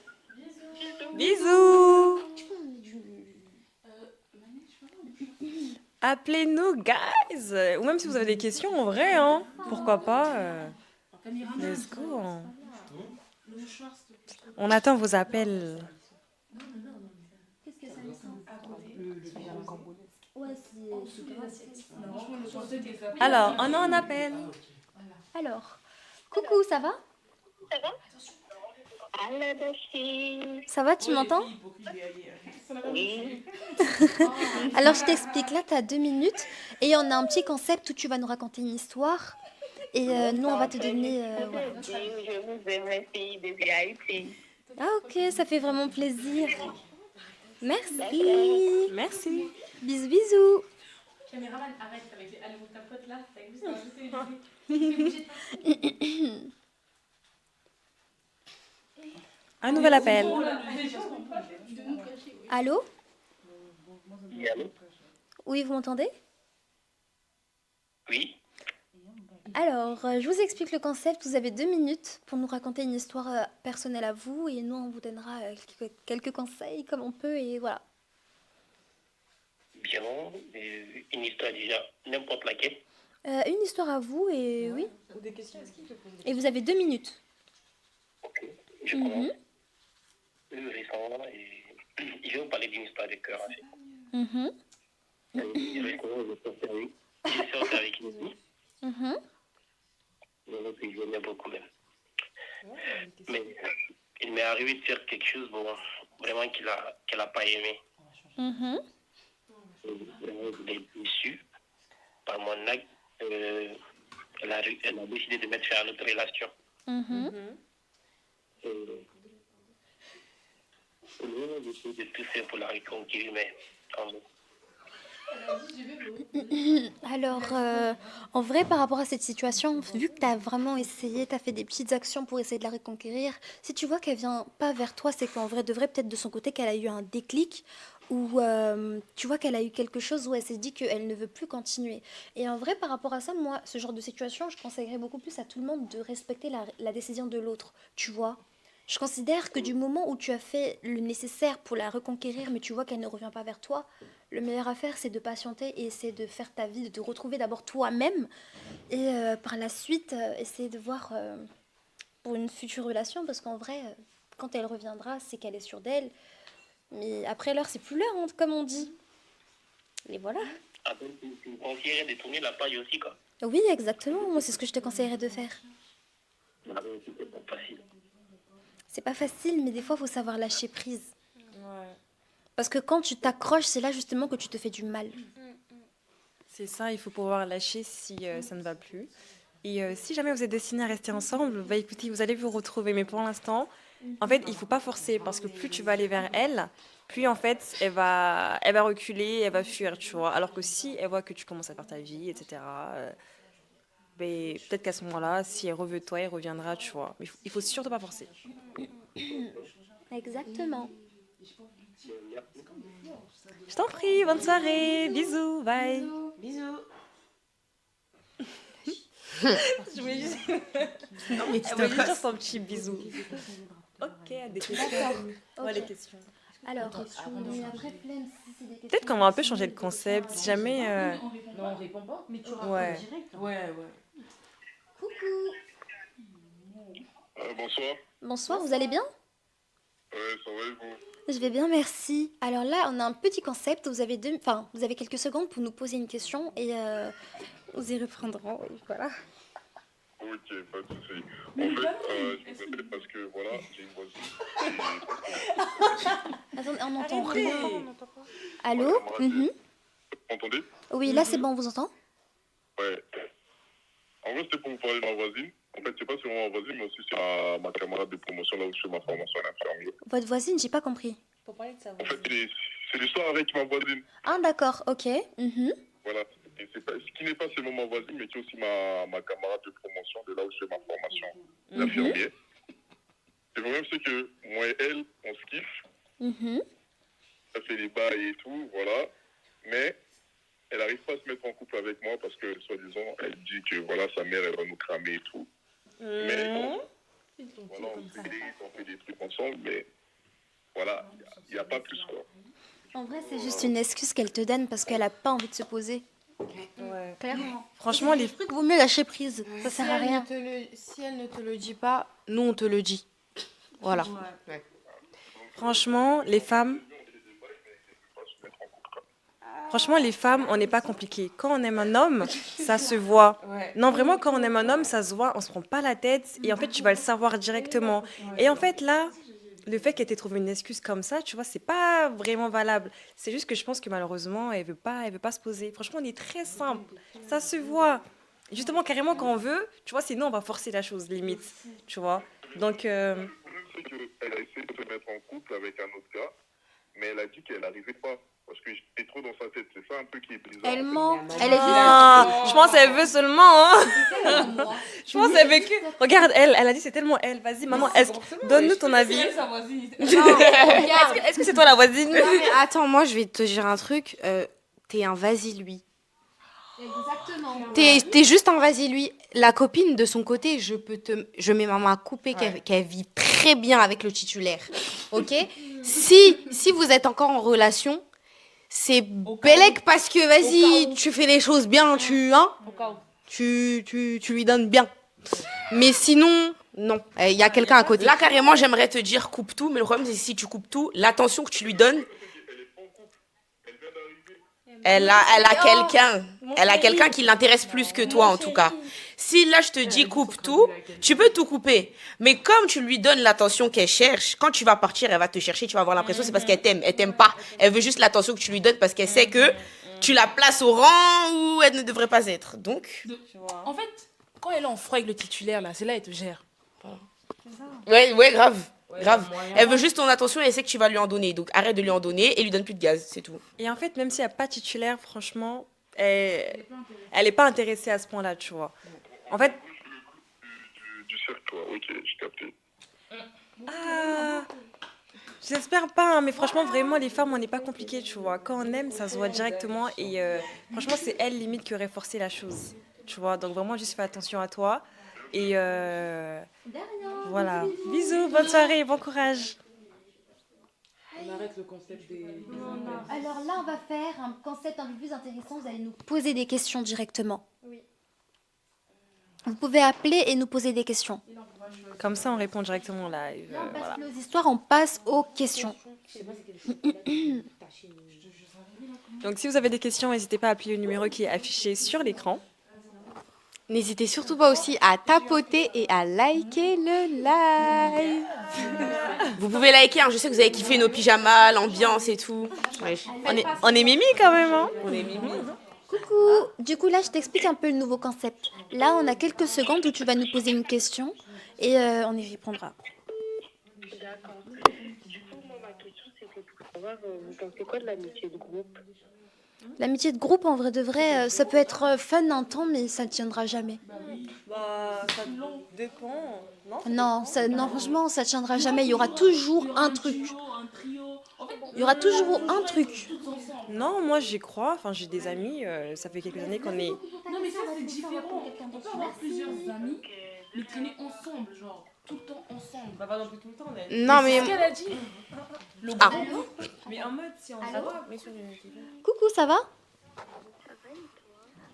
Bisous. Appelez-nous, guys. Ou même si vous avez des questions, en vrai, hein. Pourquoi pas. Let's go. Hein. On attend vos appels. Alors, on a un appel. Alors, coucou, ça va? Ça va? Allô, Dashi. Ça va, tu m'entends? Oui. Alors, je t'explique. Là, tu as 2 minutes et on a un petit concept où tu vas nous raconter une histoire. Et nous, on va te donner... voilà. Je vous aime, les filles de VIP. Ah, ok, ça fait vraiment plaisir. Merci. Merci. Bisous, bisous. Caméraman, arrête avec les allez, ta pote là, Un nouvel appel. Allô? Oui, allô? Oui, vous m'entendez? Oui. Alors, je vous explique le concept. Vous avez 2 minutes pour nous raconter une histoire personnelle à vous et nous, on vous donnera quelques conseils comme on peut et voilà. Bien, une histoire déjà, n'importe laquelle. Une histoire à vous et oui. Et vous avez 2 minutes. Ok, je commence. Récemment, et je vais vous parler d'une histoire de cœur. En fait. Mhm. Récemment, je sortais avec une amie. Mhm. Donc, je l'aimais beaucoup même. Mais il m'est arrivé de faire quelque chose, bon, vraiment qu'elle a pas aimé. Mhm. Elle est déçue par mon acte. Elle a décidé de mettre fin à notre relation. Mhm. J'essaie de tout faire pour la reconquérir, mais en vain. Alors, en vrai, par rapport à cette situation, vu que tu as vraiment essayé, tu as fait des petites actions pour essayer de la reconquérir, si tu vois qu'elle vient pas vers toi, c'est qu'en vrai, de vrai, peut-être de son côté, qu'elle a eu un déclic ou tu vois qu'elle a eu quelque chose où elle s'est dit qu'elle ne veut plus continuer. Et en vrai, par rapport à ça, moi, ce genre de situation, je conseillerais beaucoup plus à tout le monde de respecter la décision de l'autre, tu vois. Je considère que du moment où tu as fait le nécessaire pour la reconquérir, mais tu vois qu'elle ne revient pas vers toi, le meilleur à faire, c'est de patienter et essayer de faire ta vie, de te retrouver d'abord toi-même. Et par la suite, essayer de voir pour une future relation, parce qu'en vrai, quand elle reviendra, c'est qu'elle est sûre d'elle. Mais après l'heure, c'est plus l'heure, hein, comme on dit. Et voilà. Après, tu me conseillerais de tourner la page aussi, quoi. Oui, exactement. Moi, c'est ce que je te conseillerais de faire. Ah ben, c'était pas facile. C'est pas facile, mais des fois, il faut savoir lâcher prise. Parce que quand tu t'accroches, c'est là justement que tu te fais du mal. C'est ça, il faut pouvoir lâcher si ça ne va plus. Et si jamais vous êtes destinés à rester ensemble, bah écoutez, vous allez vous retrouver. Mais pour l'instant, en fait, il faut pas forcer parce que plus tu vas aller vers elle, plus en fait, elle va reculer, elle va fuir, tu vois. Alors que si elle voit que tu commences à faire ta vie, etc., ben, peut-être qu'à ce moment-là, si elle veut de toi, elle reviendra, tu vois. Mais il faut surtout pas forcer. Exactement. Je t'en prie, bonne soirée, bisous, bye. Bisous. Je voulais juste... Non, mais tu Elle voulait te juste dire passes. son petit bisou. Ok, des questions. Ok. Ouais, les questions. Alors, mais après, plein, si c'est des questions... Peut-être qu'on va un peu changer de concept, si jamais... Non, on répond pas. Mais tu Ouais. Coucou. Bonsoir. Bonsoir, vous allez bien? Ouais, ça va et vous? Je vais bien, merci. Alors là, on a un petit concept. Vous avez quelques secondes pour nous poser une question Nous y reprendrons, oui, voilà. Ok, pas de souci. En fait, je vous appelle parce que voilà, j'ai une voisine. Attendez, on n'entend Arrêtez. rien. Allô? Mhm. Vous m'entendez? Oui, là c'est bon, on vous entend? Ouais. En fait, c'était pour vous parler de ma voisine. En fait, c'est pas seulement ma voisine, mais aussi c'est ma camarade de promotion là où je fais ma formation à l'infirmier. Votre voisine, j'ai pas compris. Pour parler de sa En fait, c'est l'histoire avec ma voisine. Ah d'accord, ok. Mhm. Voilà. Et c'est pas, ce qui n'est pas seulement ma voisine, mais qui est aussi ma camarade de promotion de là où je fais ma formation d'infirmier. Le problème, c'est que moi et elle, on se kiffe. Mhm. Ça fait des bails et tout, voilà. Mais elle n'arrive pas à se mettre en couple avec moi parce que, soi-disant, elle dit que voilà, sa mère, elle va nous cramer et tout. Mais voilà, on se délite, on fait des trucs ensemble, mais voilà, il n'y a pas plus quoi. En vrai, c'est juste une excuse qu'elle te donne parce qu'elle a pas envie de se poser. Ouais. Clairement. Franchement, les... Vaut mieux lâcher prise. Ça sert à rien. Si elle ne te le dit pas, nous on te le dit. Voilà. Franchement, les femmes... Franchement, les femmes, on n'est pas compliqué. Quand on aime un homme, ça se voit. Non, vraiment, quand on aime un homme, ça se voit. On se prend pas la tête. Et en fait, tu vas le savoir directement. Et en fait, là, le fait qu'elle t'ait trouvé une excuse comme ça, tu vois, c'est pas vraiment valable. C'est juste que je pense que malheureusement, elle veut pas se poser. Franchement, on est très simple. Ça se voit. Justement, carrément, quand on veut, tu vois, sinon, on va forcer la chose, limite. Tu vois. Donc... Le problème, c'est qu'elle a essayé de se mettre en couple avec un autre gars, mais elle a dit qu'elle n'arrivait pas. Parce que j'étais trop dans sa tête. C'est ça un peu qui est bizarre. Elle ment. Elle est Ah, je pense qu'elle veut seulement. Hein. Je pense qu'elle veut que. Regarde, elle a dit c'est tellement elle. Vas-y, maman, donne-nous ton avis. Est-ce que c'est toi la voisine? Non, mais attends, moi je vais te dire un truc. T'es un vas-y-lui. Exactement. T'es juste un vas-y-lui. La copine, de son côté, je mets ma main à couper qu'elle vit très bien avec le titulaire. Ok? Si vous êtes encore en relation, c'est bellec parce que, vas-y, tu fais les choses bien, tu lui donnes bien. Mais sinon, non, il y a quelqu'un à côté. Là, carrément, j'aimerais te dire coupe tout, mais le problème, c'est que si tu coupes tout, l'attention que tu lui donnes, elle a quelqu'un. Elle a quelqu'un qui l'intéresse plus que toi, en tout cas. Si là, je te dis coupe tout, tu peux tout couper. Mais comme tu lui donnes l'attention qu'elle cherche, quand tu vas partir, elle va te chercher, tu vas avoir l'impression que c'est parce qu'elle t'aime. Elle t'aime pas. Elle veut juste l'attention que tu lui donnes parce qu'elle sait que tu la places au rang où elle ne devrait pas être. Donc, En fait, quand elle est en froid avec le titulaire, là, c'est là elle te gère. ouais, grave. Grave. Elle veut juste ton attention et elle sait que tu vas lui en donner. Donc, arrête de lui en donner et lui donne plus de gaz, c'est tout. Et en fait, même s'il n'y a pas de titulaire, franchement, elle n'est pas intéressée à ce point-là, tu vois. En fait. Du cercle, toi. Ok, j'ai capté. Ah, j'espère pas, hein, mais franchement, vraiment, les femmes, on n'est pas compliqué, tu vois. Quand on aime, ça se voit directement. Et franchement, c'est elle, limite, qui aurait forcé la chose. Tu vois, donc vraiment, juste fais attention à toi. Et voilà. Bisous, bonne soirée, bon courage. On arrête le concept des... Alors là, on va faire un concept un peu plus intéressant. Vous allez nous poser des questions directement. Oui. Vous pouvez appeler et nous poser des questions. Comme ça, on répond directement live. Là, on passe Voilà. plus aux histoires, on passe aux questions. Donc, si vous avez des questions, n'hésitez pas à appeler le numéro qui est affiché sur l'écran. N'hésitez surtout pas aussi à tapoter et à liker le live. Vous pouvez liker, hein. Je sais que vous avez kiffé nos pyjamas, l'ambiance et tout. Ouais. On est mimi quand même, hein. On est mimi. Coucou. Du coup, là, je t'explique un peu le nouveau concept. Là, on a quelques secondes où tu vas nous poser une question et on y répondra. D'accord. Du coup, moi, ma question, c'est que pour savoir, vous pensez quoi de l'amitié de groupe? L'amitié de groupe, en vrai de vrai, ça peut être fun un temps, mais ça ne tiendra jamais. Bah, ça dépend, non? Non, franchement, ça ne tiendra jamais. Il y aura toujours un truc. Il y aura toujours un truc. Non, moi j'y crois. Enfin, j'ai des amis. Ça fait quelques années qu'on est. Non, mais ça, c'est différent. On peut avoir plusieurs amis, mais traîner ensemble, genre, tout le temps ensemble. Bah, pas non plus tout le temps, mais. Non, mais C'est ce qu'elle a dit. Le Ah. groupe. Mais en mode, si on Coucou, ça va?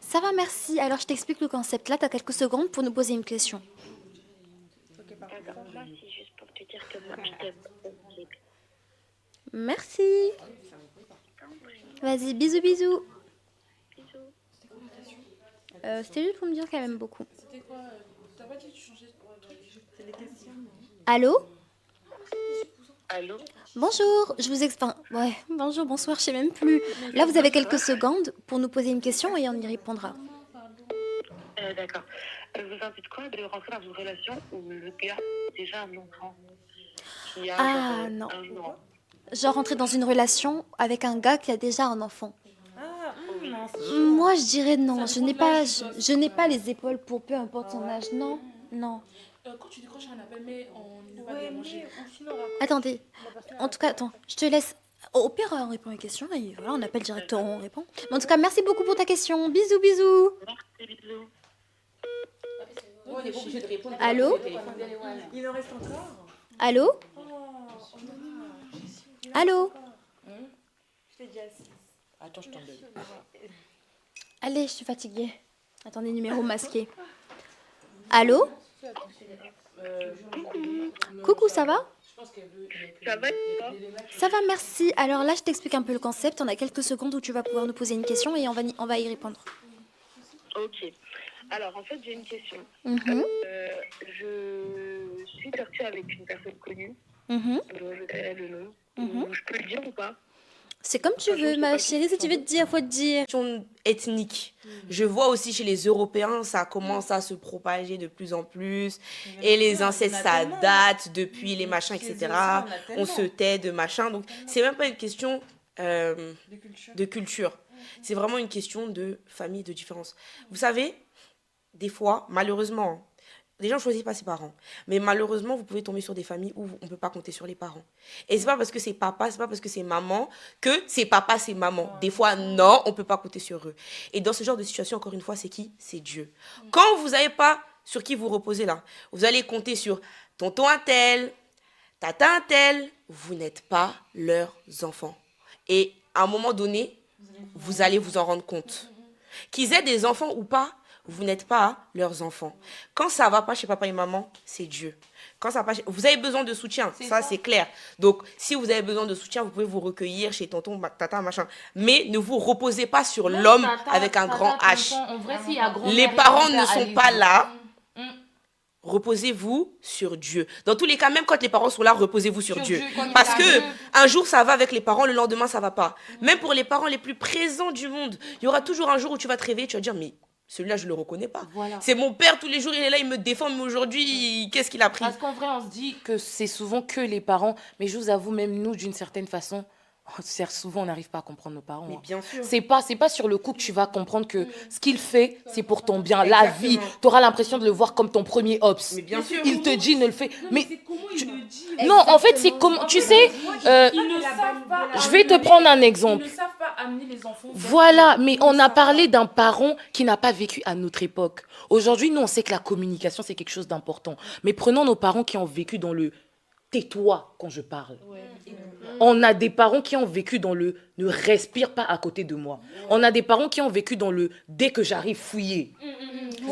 Ça va, merci. Alors, je t'explique le concept. Là, tu as quelques secondes pour nous poser une question. D'accord. Moi, c'est juste pour te dire que moi, je t'aime. Merci. Vas-y, bisous, bisous. Bisous. C'était juste pour me dire qu'elle m'aime beaucoup. C'était quoi T'as pas dit que tu changeais de Allô? Allô? Bonjour, je vous explique. Ouais, bonjour, bonsoir, je sais même plus. Là, vous avez quelques secondes pour nous poser une question et on y répondra. D'accord. Vous en dites quoi de rentrer dans une relation où le gars a déjà un enfant qui a Ah, non. 1 an? Genre rentrer dans une relation avec un gars qui a déjà un enfant. Non, Moi, je dirais non. Je n'ai pas les épaules pour peu importe son âge. Non, non. Quand tu décroches un appel, mais on ne va pas déranger. Attendez. En tout cas, attends, je te laisse. Au pire, on répond à une question et voilà, on appelle directement, on répond. Mais en tout cas, merci beaucoup pour ta question. Bisous, bisous. Bisous. Allô? Il en reste encore. Allô? Allô? Attends, je t'en donne. Allez, je suis fatiguée. Attendez, numéro masqué. Allô? Coucou, ça va? Ça va? Ça va, merci. Alors là, je t'explique un peu le concept. On a quelques secondes où tu vas pouvoir nous poser une question et on va y répondre. Ok. Alors, en fait, j'ai une question. Mhm, Je suis sortie avec une personne connue. mhm, dont je dirai le nom. mhm. Je peux le dire ou pas? C'est comme tu veux, ma chérie. Si tu veux te dire, faut te dire. Question ethnique. Je vois aussi chez les Européens, ça commence à se propager de plus en plus. Et les incestes, ça date depuis les machins, etc. On se tait de machin. Donc, c'est même pas une question de culture. C'est vraiment une question de famille, de différence. Vous savez, des fois, malheureusement, les gens ne choisissent pas ses parents. Mais malheureusement, vous pouvez tomber sur des familles où on ne peut pas compter sur les parents. Et c'est pas parce que c'est papa, c'est pas parce que c'est maman que c'est papa, c'est maman. Des fois, non, on ne peut pas compter sur eux. Et dans ce genre de situation, encore une fois, c'est qui? C'est Dieu. Quand vous n'avez pas sur qui vous reposez là, vous allez compter sur tonton un tel, tata un tel, vous n'êtes pas leurs enfants. Et à un moment donné, vous allez vous en rendre compte. Qu'ils aient des enfants ou pas, vous n'êtes pas leurs enfants. Quand ça va pas chez papa et maman, c'est Dieu. Quand ça va pas vous avez besoin de soutien, ça c'est clair. Donc, si vous avez besoin de soutien, vous pouvez vous recueillir chez tonton, tata, machin. Mais ne vous reposez pas sur l'homme avec un grand H. En vrai, s'il y a grand-mère Les et parents grand-père, ne sont allez-y. pas là. Reposez-vous sur Dieu. Dans tous les cas, même quand les parents sont là, reposez-vous sur Dieu. Parce que un jour ça va avec les parents, le lendemain ça va pas. Même pour les parents les plus présents du monde, il y aura toujours un jour où tu vas te réveiller, tu vas dire mais celui-là je le reconnais pas. Voilà. C'est mon père, tous les jours il est là, il me défend, mais aujourd'hui qu'est-ce qu'il a pris? Parce qu'en vrai, on se dit que c'est souvent que les parents, mais je vous avoue, même nous, d'une certaine façon, souvent, on n'arrive pas à comprendre nos parents. Mais hein. bien sûr. C'est pas sur le coup que tu vas comprendre que ce qu'il fait, c'est pour ton bien. La vie, tu auras l'impression de le voir comme ton premier ops. Mais bien sûr. Il te dit, ne le fais. Mais Comment il le dit? non, en fait, c'est comme, tu sais, Ils ne savent pas. je vais te prendre un exemple. Ils ne savent pas amener les enfants. Voilà, mais on a parlé d'un parent qui n'a pas vécu à notre époque. Aujourd'hui, nous, on sait que la communication, c'est quelque chose d'important. Mais prenons nos parents qui ont vécu dans le « tais-toi quand je parle ». On a des parents qui ont vécu dans le « ne respire pas à côté de moi ». On a des parents qui ont vécu dans le « dès que j'arrive, fouiller ».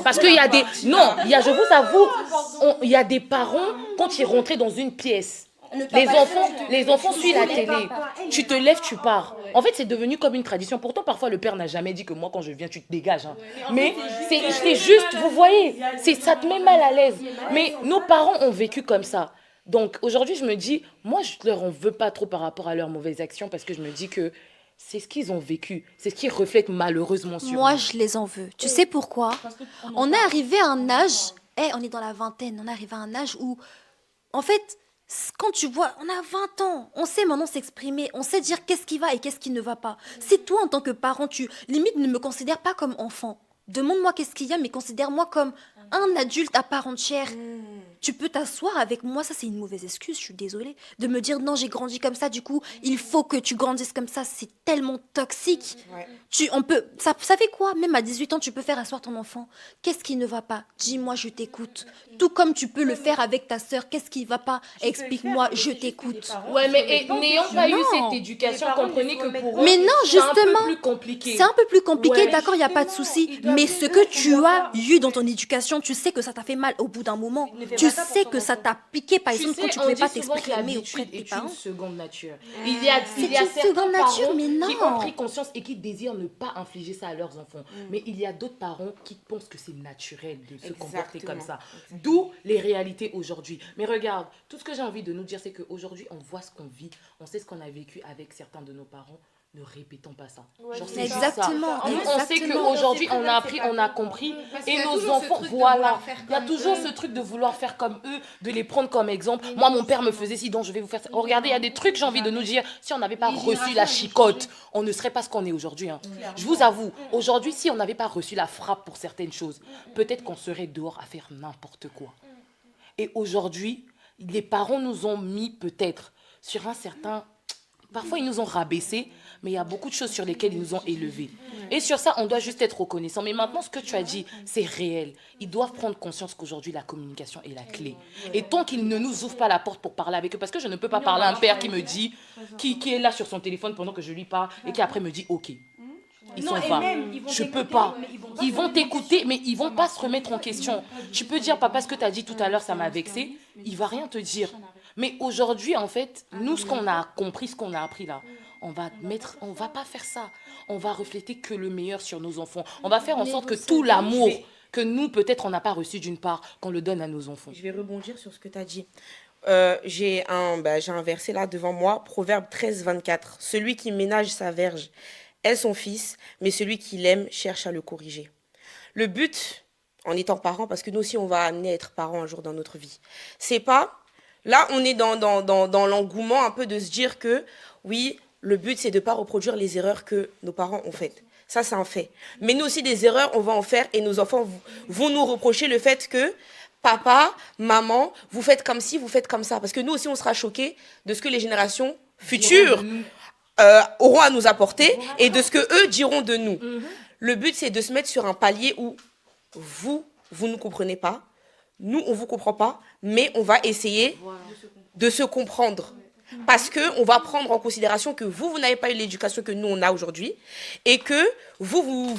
Parce qu'il y a des... Non, je vous avoue, il y a des parents, quand ils rentraient dans une pièce, les enfants suivent la télé. Tu te lèves, tu pars. En fait, c'est devenu comme une tradition. Pourtant, parfois, le père n'a jamais dit que moi, quand je viens, tu te dégages. Hein. Mais c'est juste, vous voyez, ça te met mal à l'aise. Mais nos parents ont vécu comme ça. Donc, aujourd'hui, je me dis, moi, je leur en veux pas trop par rapport à leurs mauvaises actions parce que je me dis que c'est ce qu'ils ont vécu. C'est ce qui reflète malheureusement sur Moi, nous. je les en veux. Tu sais pourquoi? On est arrivé à un âge, on est dans la vingtaine, on est arrivé à un âge où, en fait, quand tu vois, on a 20 ans, on sait maintenant s'exprimer, on sait dire qu'est-ce qui va et qu'est-ce qui ne va pas. Si toi, en tant que parent, tu, limite, ne me considères pas comme enfant. Demande-moi qu'est-ce qu'il y a, mais considère-moi comme un adulte à part entière. Tu peux t'asseoir avec moi, ça c'est une mauvaise excuse, je suis désolée, de me dire non, j'ai grandi comme ça, du coup, il faut que tu grandisses comme ça, c'est tellement toxique. Ouais. Ça fait quoi? Même à 18 ans, tu peux faire asseoir ton enfant. Qu'est-ce qui ne va pas? Dis-moi, je t'écoute. Tout comme tu peux le faire avec ta sœur. Qu'est-ce qui ne va pas? Explique-moi, je t'écoute. Ouais, mais n'ayant pas eu Non. cette éducation, comprenez que pour eux, Mais non, c'est un peu justement, plus compliqué. c'est un peu plus compliqué, Ouais. d'accord, il n'y a pas de souci. Mais ce que tu as eu dans ton éducation, situation, tu sais que ça t'a fait mal au bout d'un moment. Ne fais Tu pas ça pour sais ton que ça enfant. t'a piqué, par Tu exemple, sais, quand tu on pouvais dit pas souvent que t'exprimer auprès l'habitude de tes est parents. une seconde nature. Il y a C'est certains une seconde nature, parents mais qui ont non. pris conscience et qui désirent ne pas infliger ça à leurs enfants. Mais il y a d'autres parents qui pensent que c'est naturel de se comporter comme ça. D'où les réalités aujourd'hui. Mais regarde, tout ce que j'ai envie de nous dire, c'est qu'aujourd'hui, on voit ce qu'on vit, on sait ce qu'on a vécu avec certains de nos parents. Ne répétons pas ça. Genre, c'est juste ça. Exactement. Nous, on sait qu'aujourd'hui, on a appris, on a compris. Et nos enfants, voilà. Il y a toujours ce truc de vouloir faire comme eux, de les prendre comme exemple. Moi, mon père me faisait ci, donc je vais vous faire ça. Oh, regardez, il y a des trucs, j'ai envie de nous dire, si on n'avait pas reçu la chicotte, on ne serait pas ce qu'on est aujourd'hui. Hein. Je vous avoue, aujourd'hui, si on n'avait pas reçu la frappe pour certaines choses, peut-être qu'on serait dehors à faire n'importe quoi. Et aujourd'hui, les parents nous ont mis peut-être sur un certain... Parfois, ils nous ont rabaissés, mais il y a beaucoup de choses sur lesquelles ils nous ont élevés. Et sur ça, on doit juste être reconnaissant. Mais maintenant, ce que tu as dit, c'est réel. Ils doivent prendre conscience qu'aujourd'hui, la communication est la clé. Et tant qu'ils ne nous ouvrent pas la porte pour parler avec eux, parce que je ne peux pas parler à un père qui me dit, qui est là sur son téléphone pendant que je lui parle, et qui après me dit, ok. Ils s'en vont. Je peux pas. Ils vont t'écouter, mais ils vont pas se remettre en question. Tu peux dire, papa, ce que tu as dit tout à l'heure, ça m'a vexé. Il va rien te dire. Mais aujourd'hui, en fait, nous, ce qu'on a compris, ce qu'on a appris là, on va pas faire ça. On va refléter que le meilleur sur nos enfants. On va faire en sorte que tout l'amour que nous, peut-être, on n'a pas reçu d'une part, qu'on le donne à nos enfants. Je vais rebondir sur ce que tu as dit. J'ai un verset là devant moi, Proverbe 13, 24. Celui qui ménage sa verge est son fils, mais celui qui l'aime cherche à le corriger. Le but, en étant parent, parce que nous aussi, on va amener à être parents un jour dans notre vie, c'est pas... Là, on est dans l'engouement un peu de se dire que, oui, le but, c'est de ne pas reproduire les erreurs que nos parents ont faites. Ça, c'est un fait. Mais nous aussi, des erreurs, on va en faire et nos enfants vont nous reprocher le fait que papa, maman, vous faites comme ci, vous faites comme ça. Parce que nous aussi, on sera choqués de ce que les générations futures auront à nous apporter et de ce que eux diront de nous. Le but, c'est de se mettre sur un palier où vous ne comprenez pas. Nous, on ne vous comprend pas, mais on va essayer de se comprendre. Parce qu'on va prendre en considération que vous n'avez pas eu l'éducation que nous, on a aujourd'hui. Et que vous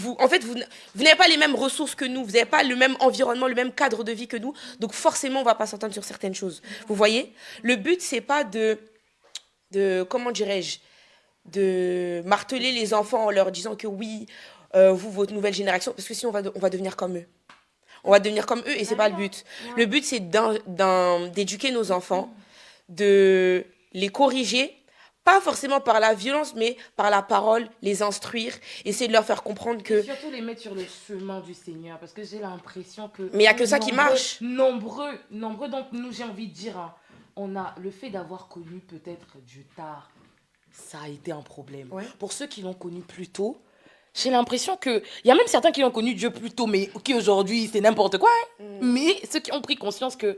n'avez pas les mêmes ressources que nous. Vous n'avez pas le même environnement, le même cadre de vie que nous. Donc forcément, on ne va pas s'entendre sur certaines choses. Vous voyez ? Le but, ce n'est pas de comment dirais-je, de marteler les enfants en leur disant que oui, vous, votre nouvelle génération, parce que sinon, on va devenir comme eux. On va devenir comme eux et c'est pas le but. Le but, c'est d'éduquer nos enfants, de les corriger, pas forcément par la violence, mais par la parole, les instruire, essayer de leur faire comprendre que... Et surtout les mettre sur le chemin du Seigneur, parce que j'ai l'impression que... Mais il n'y a que ça qui marche. Nombreux d'entre nous, j'ai envie de dire, hein, on a le fait d'avoir connu peut-être Dieu tard, ça a été un problème. Ouais. Pour ceux qui l'ont connu plus tôt, j'ai l'impression qu'il y a même certains qui ont connu Dieu plus tôt, mais qui aujourd'hui, c'est n'importe quoi. Hein. Mais ceux qui ont pris conscience que,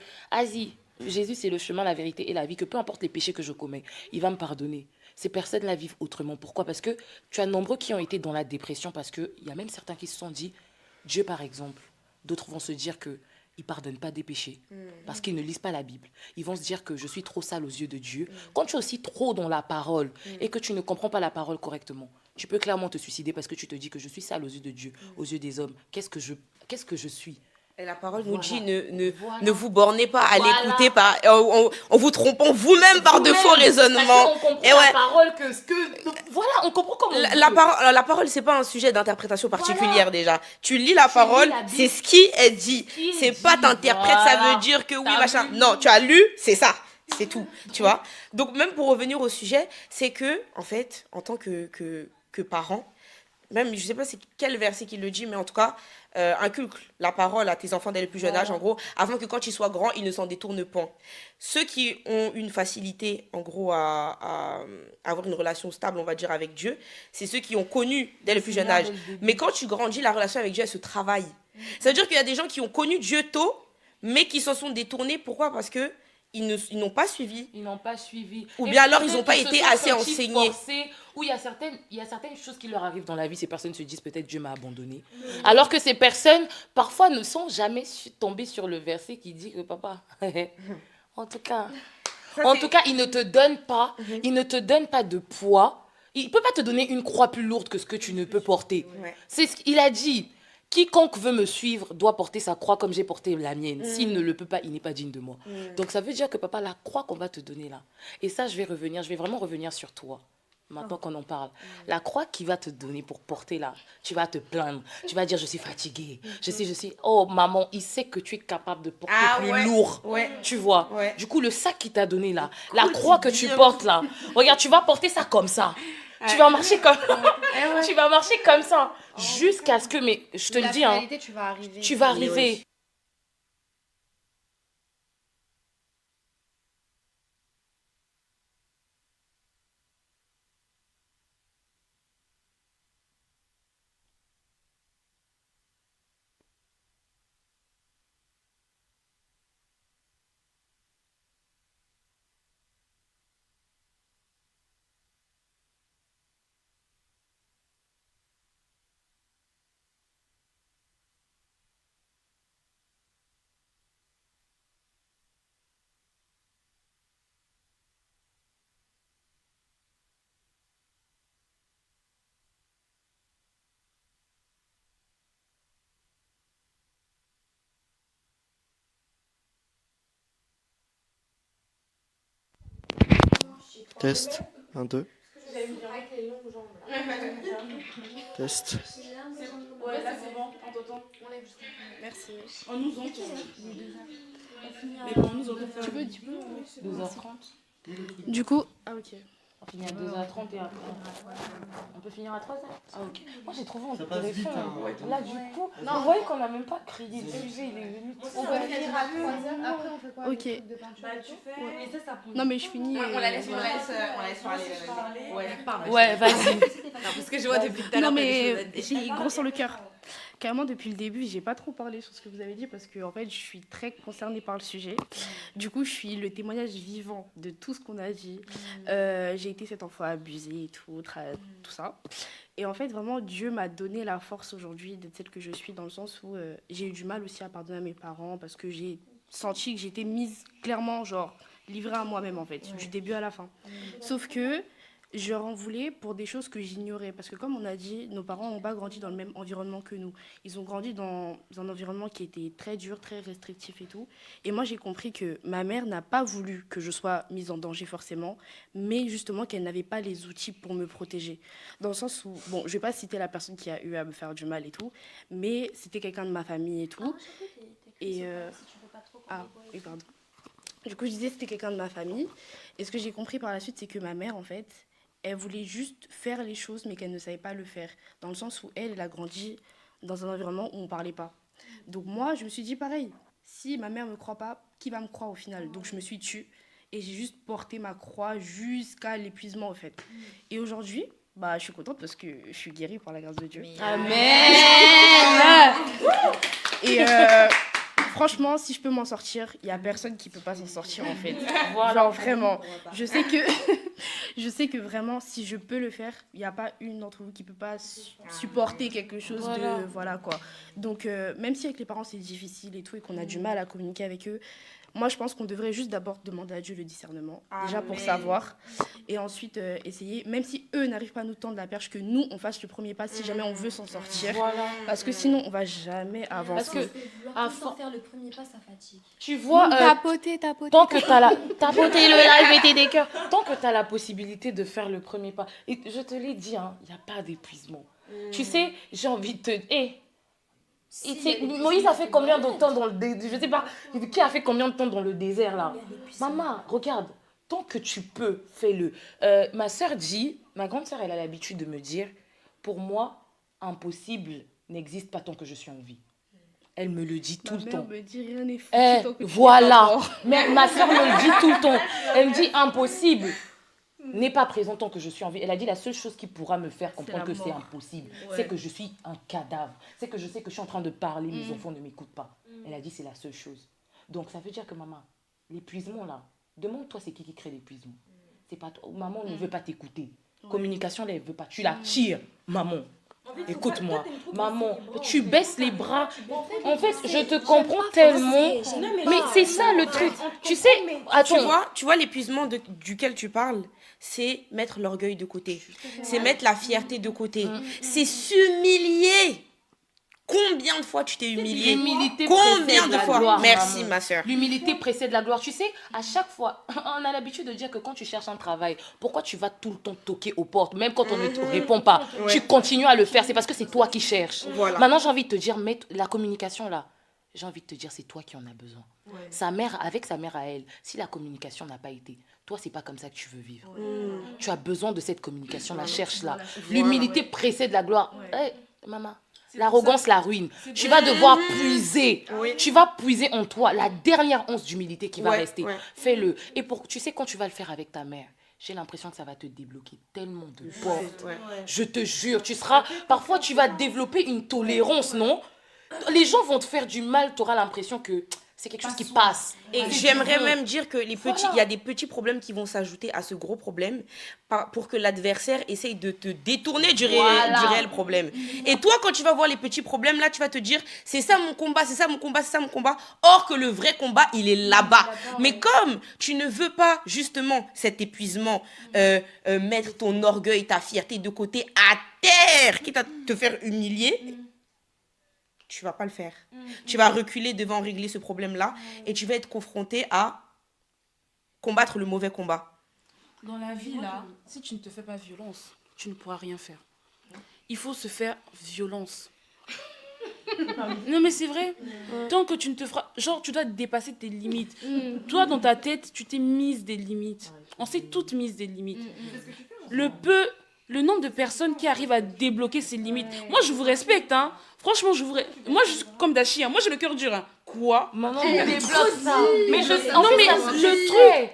Jésus, c'est le chemin, la vérité et la vie, que peu importe les péchés que je commets, il va me pardonner. Ces personnes-là vivent autrement. Pourquoi ? Parce que tu as nombreux qui ont été dans la dépression, parce qu'il y a même certains qui se sont dit, Dieu par exemple, d'autres vont se dire que ils ne pardonnent pas des péchés parce qu'ils ne lisent pas la Bible. Ils vont se dire que je suis trop sale aux yeux de Dieu. Quand tu es aussi trop dans la parole et que tu ne comprends pas la parole correctement, tu peux clairement te suicider parce que tu te dis que je suis sale aux yeux de Dieu, aux yeux des hommes. Qu'est-ce que je suis ? Et la parole nous dit, ne vous bornez pas à l'écouter en vous trompant vous-même par de faux raisonnements. On comprend la parole voilà, on comprend comment la parole, c'est pas un sujet d'interprétation particulière déjà. Tu lis la parole, c'est ce qui est dit. C'est pas t'interprètes, ça veut dire que oui, machin. Non, tu as lu, c'est ça. C'est tout, tu vois. Donc même pour revenir au sujet, c'est que, en fait, en tant que parent, même, je sais pas c'est quel verset qui le dit, mais en tout cas, inculque la parole à tes enfants dès le plus jeune âge, en gros, afin que quand ils soient grands, ils ne s'en détournent pas. Ceux qui ont une facilité, en gros, à avoir une relation stable, on va dire, avec Dieu, c'est ceux qui ont connu dès le plus jeune âge. Mais quand tu grandis, la relation avec Dieu, elle se travaille. Ça veut dire qu'il y a des gens qui ont connu Dieu tôt, mais qui s'en sont détournés. Pourquoi ? Parce que ils n'ont pas suivi. Ils n'ont pas suivi. Ou bien alors, ils n'ont pas été assez enseignés. Ou il y a certaines choses qui leur arrivent dans la vie. Ces personnes se disent peut-être Dieu m'a abandonné. Alors que ces personnes, parfois, ne sont jamais tombées sur le verset qui dit que papa, en tout cas, il ne te donne pas, il ne te donne pas de poids. Il ne peut pas te donner une croix plus lourde que ce que tu ne peux porter. Ouais. C'est ce qu'il a dit. quiconque veut me suivre doit porter sa croix comme j'ai porté la mienne. S'il ne le peut pas, il n'est pas digne de moi. Donc ça veut dire que papa, la croix qu'on va te donner là, et ça je vais vraiment revenir sur toi. Maintenant qu'on en parle, la croix qu'il va te donner pour porter là, tu vas te plaindre, tu vas dire je suis fatiguée, je suis, oh maman, il sait que tu es capable de porter plus lourd, tu vois. Du coup, le sac qu'il t'a donné là, la croix que tu portes là, regarde, tu vas porter ça comme ça. Tu vas marcher comme tu vas marcher comme ça jusqu'à ce que, mais je te le dis, hein, tu vas arriver. Test. 1, 2. Test. Ouais, là c'est bon, on t'entend. Merci. On nous entend. Mais bon, on nous entend. Tu peux 2h30. Du coup, ah ok. On finit à 2h30 et après. On peut finir à 3h. Ah ok. Moi j'ai trouvé un téléphone. Là du coup, vous voyez qu'on n'a même pas crié dessus, il est venu. On peut finir à 3h. Après, on fait quoi? Ok. Bah, tu fais. Ouais. Et ça prend. Non, mais je finis. On la laisse parler. Ouais, pardon. Ouais, vas-y. Parce que je vois depuis tout à l'heure. Non, mais j'ai gros sur le cœur. Carrément, depuis le début, j'ai pas trop parlé sur ce que vous avez dit parce que en fait, je suis très concernée par le sujet. Du coup, je suis le témoignage vivant de tout ce qu'on a dit. J'ai été cette enfant abusée et tout, tout ça. Et en fait, vraiment, Dieu m'a donné la force aujourd'hui d'être celle que je suis dans le sens où j'ai eu du mal aussi à pardonner à mes parents parce que j'ai senti que j'étais mise clairement, genre, livrée à moi-même en fait, du début à la fin. Sauf que je leur en voulais pour des choses que j'ignorais. Parce que comme on a dit, nos parents n'ont pas grandi dans le même environnement que nous. Ils ont grandi dans un environnement qui était très dur, très restrictif et tout. Et moi, j'ai compris que ma mère n'a pas voulu que je sois mise en danger forcément, mais justement qu'elle n'avait pas les outils pour me protéger. Dans le sens où, bon, je ne vais pas citer la personne qui a eu à me faire du mal et tout, mais c'était quelqu'un de ma famille et tout. Et oui, pardon. Du coup, je disais c'était quelqu'un de ma famille. Et ce que j'ai compris par la suite, c'est que ma mère, en fait, elle voulait juste faire les choses, mais qu'elle ne savait pas le faire. Dans le sens où elle a grandi dans un environnement où on ne parlait pas. Donc moi, je me suis dit pareil. Si ma mère ne me croit pas, qui va me croire au final? Donc je me suis tue. Et j'ai juste porté ma croix jusqu'à l'épuisement, en fait. Et aujourd'hui, bah, je suis contente parce que je suis guérie par la grâce de Dieu. Amen. Et franchement, si je peux m'en sortir, il n'y a personne qui ne peut pas s'en sortir, en fait. Genre, vraiment. Je sais que vraiment, si je peux le faire, il n'y a pas une d'entre vous qui ne peut pas supporter quelque chose de... Voilà, quoi. Donc, même si avec les parents, c'est difficile et tout, et qu'on a du mal à communiquer avec eux, moi, je pense qu'on devrait juste d'abord demander à Dieu le discernement, déjà pour savoir, et ensuite essayer, même si eux n'arrivent pas à nous tendre la perche, que nous, on fasse le premier pas si jamais on veut s'en sortir, parce que sinon, on va jamais avancer. Parce que sans faire le premier pas, ça fatigue. Tu vois, Tapoter. tant que t'as la... Tapoter le live, mettez des cœurs. Tant que t'as la possibilité de faire le premier pas, et je te l'ai dit, hein, il n'y a pas d'épuisement. Tu sais, j'ai envie de te... Moïse a fait combien de temps dans le désert? Je sais pas, qui a fait combien de temps dans le désert là? Maman, regarde, tant que tu peux, fais-le. Ma soeur dit, ma grande soeur, elle a l'habitude de me dire, pour moi, impossible n'existe pas tant que je suis en vie. Elle me le dit tout le temps. Ma mère me dit rien n'est foutu tant que voilà. Mais ma soeur me le dit tout le temps. Elle me dit impossible n'est pas présent tant que je suis en vie. Elle a dit la seule chose qui pourra me faire comprendre que c'est impossible, c'est que je suis un cadavre. C'est que je sais que je suis en train de parler, mes enfants ne m'écoutent pas. Elle a dit c'est la seule chose. Donc ça veut dire que maman, l'épuisement là, demande-toi c'est qui crée l'épuisement. C'est pas toi. Maman ne veut pas t'écouter. Communication là, elle veut pas. Tu la tires, maman. Écoute-moi, maman, tu baisses les bras. En fait, je te comprends tellement. Mais c'est ça le truc. Tu sais, attends. Tu vois l'épuisement duquel tu parles, c'est mettre l'orgueil de côté. C'est mettre la fierté de côté. C'est s'humilier Combien de fois tu t'es humiliée? L'humilité Combien précède de la fois? gloire, Merci, maman. ma soeur. L'humilité précède la gloire. Tu sais, à chaque fois, on a l'habitude de dire que quand tu cherches un travail, pourquoi tu vas tout le temps toquer aux portes, même quand on ne te répond pas, tu continues à le faire. C'est parce que c'est toi qui cherches. Voilà. Maintenant, j'ai envie de te dire, mets la communication là. J'ai envie de te dire, c'est toi qui en as besoin. Sa mère, avec sa mère à elle, si la communication n'a pas été, toi, c'est pas comme ça que tu veux vivre. Tu as besoin de cette communication-là, cherche-la. L'humilité précède la gloire. Hey, maman, l'arrogance la ruine. Tu vas devoir puiser. Tu vas puiser en toi la dernière once d'humilité qui va rester. Fais-le. Et tu sais, quand tu vas le faire avec ta mère, j'ai l'impression que ça va te débloquer tellement de portes. Je te jure, parfois, tu vas développer une tolérance, non? Les gens vont te faire du mal, tu auras l'impression que c'est quelque chose qui passe. Et j'aimerais même dire que il y a des petits problèmes qui vont s'ajouter à ce gros problème pour que l'adversaire essaye de te détourner du réel problème. Et toi, quand tu vas voir les petits problèmes, là, tu vas te dire, c'est ça mon combat, c'est ça mon combat, c'est ça mon combat. Or que le vrai combat, il est là-bas. Mais comme tu ne veux pas, justement, cet épuisement, mettre ton orgueil, ta fierté de côté à terre, quitte à te faire humilier, tu vas pas le faire. Tu vas reculer devant régler ce problème-là et tu vas être confronté à combattre le mauvais combat. Dans la vie, là, si tu ne te fais pas violence, tu ne pourras rien faire. Il faut se faire violence. Non, mais c'est vrai. Tant que tu ne te feras... Genre, tu dois dépasser tes limites. Toi, dans ta tête, tu t'es mise des limites. On s'est toutes mises des limites. Le nombre de personnes qui arrivent à débloquer ces limites. Moi, je vous respecte, hein. Franchement, moi, je suis comme Dashi, hein. Moi, j'ai le cœur dur, hein. Quoi? Maman, mais débloque ça. Mais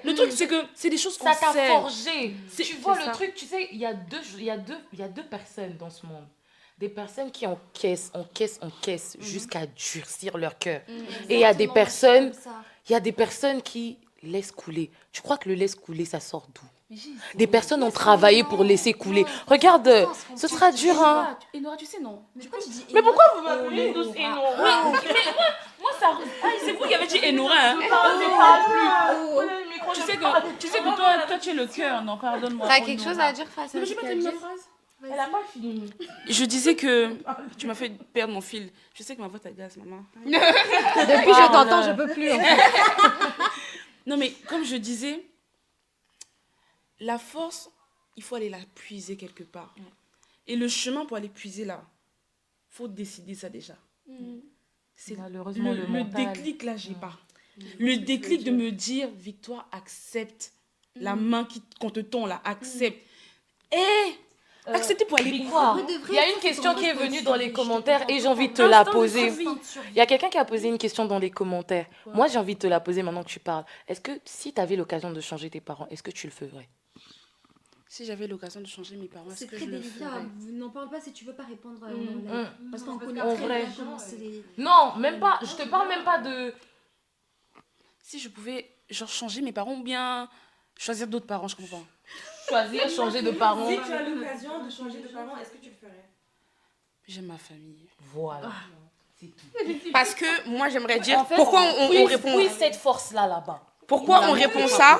le truc, c'est que c'est des choses qu'on ça t'a sait. forgé. Tu vois le truc, tu sais, il y a deux personnes dans ce monde. Des personnes qui encaissent jusqu'à durcir leur cœur. Et il y a des personnes qui laissent couler. Tu crois que le laisse couler, ça sort d'où? Des personnes ont travaillé pour laisser couler. Regarde, ce sera dur, hein. Enora, tu sais, non. Mais pourquoi vous m'appelez tous Enora? Moi, ça... Ah, c'est vous qui avez dit Enora, hein. Tu sais que toi, tu es le cœur, non, pardonne-moi. T'as quelque chose à dire face à Mais ce j'ai pas qu'elle terminé dit? ma phrase. Elle a pas fini. Je disais que tu m'as fait perdre mon fil. Je sais que ma voix t'agace, maman. Depuis je t'entends, je peux plus. En fait. Non, mais comme je disais, la force, il faut aller la puiser quelque part. Et le chemin pour aller puiser là, il faut décider ça déjà. C'est malheureusement le mental. Déclic là, j'ai pas. Le déclic de me dire, Victoire, accepte la main qu'on te tend là, accepte. Accepter pour aller Victoire. Il y a une question qui est venue dans les commentaires et j'ai envie de te la poser. Il y a quelqu'un qui a posé une question dans les commentaires. Moi, j'ai envie de te la poser maintenant que tu parles. Est-ce que si tu avais l'occasion de changer tes parents, est-ce que tu le ferais? Si j'avais l'occasion de changer mes parents, est-ce que je le ferais? N'en parle pas si tu veux pas répondre en live. Parce qu'on connaît En très vrai. bien comment c'est les... Non, même pas. Je te parle même pas de... Si je pouvais genre changer mes parents ou bien choisir d'autres parents, je comprends. Choisir, changer de parents. Si tu as l'occasion de changer de parents, est-ce que tu le ferais? J'aime ma famille. Voilà. C'est tout. Parce que moi, j'aimerais dire, En fait, pourquoi on répond... Oui, cette force-là, là-bas. Pourquoi on répond ça?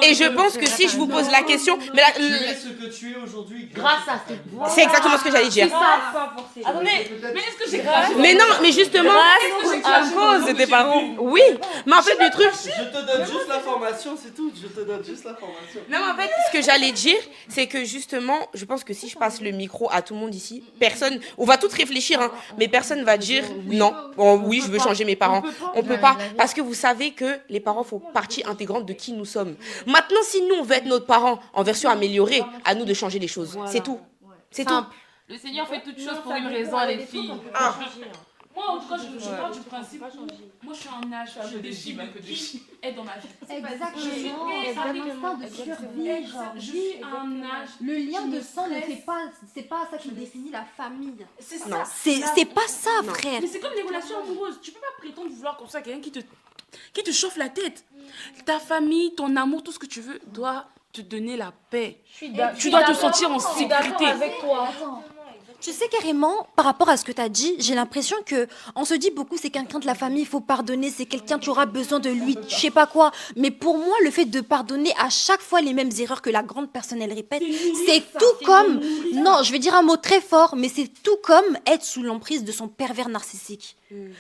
Et je pense que si je vous pose la question... Mais Tu es ce que tu es aujourd'hui Grâce à cette voix. c'est exactement ce que j'allais dire. Mais est-ce que j'ai grave? Mais non, mais justement... À cause de tes parents. Oui, mais en fait, le truc... Je te donne juste l'information, c'est tout. Je te donne juste l'information. Non, mais en fait, ce que j'allais dire, c'est que justement, je pense que si je passe le micro à tout le monde ici, personne... On va tous réfléchir, hein, mais personne va dire non. Bon, oui, je veux changer mes parents. On peut pas. Parce que vous savez que les parents font partie intégrante de qui nous sommes. Maintenant, si nous, on veut être notre parent en version améliorée, à nous de changer les choses. C'est tout. C'est tout. Le Seigneur fait toutes choses pour une raison, les filles. Moi, en tout cas, je pars du principe. Moi, je suis en âge de défi, est dans ma vie. Exactement. C'est un instinct de survie. Genre, Je suis à un âge. le lien de sang ne fait pas... C'est pas ça qui définit la famille. C'est ça. C'est pas ça, frère. Mais c'est comme les relations amoureuses. Tu peux pas prétendre vouloir comme ça quelqu'un qui te chauffe la tête. Ta famille, ton amour, tout ce que tu veux doit te donner la paix. Tu dois te sentir en sécurité. Avec toi. Tu sais, carrément, par rapport à ce que tu as dit, j'ai l'impression que on se dit beaucoup, c'est quelqu'un de la famille, il faut pardonner, c'est quelqu'un, tu auras besoin de lui, je sais pas quoi. Mais pour moi, le fait de pardonner à chaque fois les mêmes erreurs que la grande personne, elle répète, c'est tout comme, non, je vais dire un mot très fort, mais c'est tout comme être sous l'emprise de son pervers narcissique.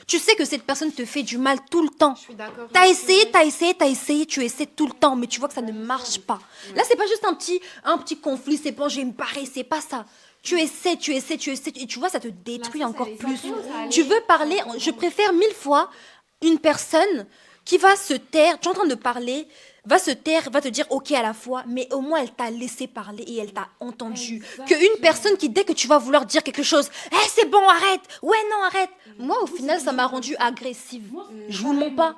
Tu sais que cette personne te fait du mal tout le temps. T'as essayé, tu essaies tout le temps, mais tu vois que ça ne marche pas. Là, c'est pas juste un petit conflit, c'est bon, je vais me barrer, c'est pas ça. Tu essaies, et tu vois, ça te détruit encore plus. Tu veux parler, je préfère 1000 fois une personne qui va se taire, tu es en train de parler, va se taire, va te dire ok à la fois, mais au moins elle t'a laissé parler et elle t'a entendu. Qu'une personne qui, dès que tu vas vouloir dire quelque chose, c'est bon, arrête, ouais, non, arrête. Moi, au final, ça m'a rendue agressive. Je vous mens pas.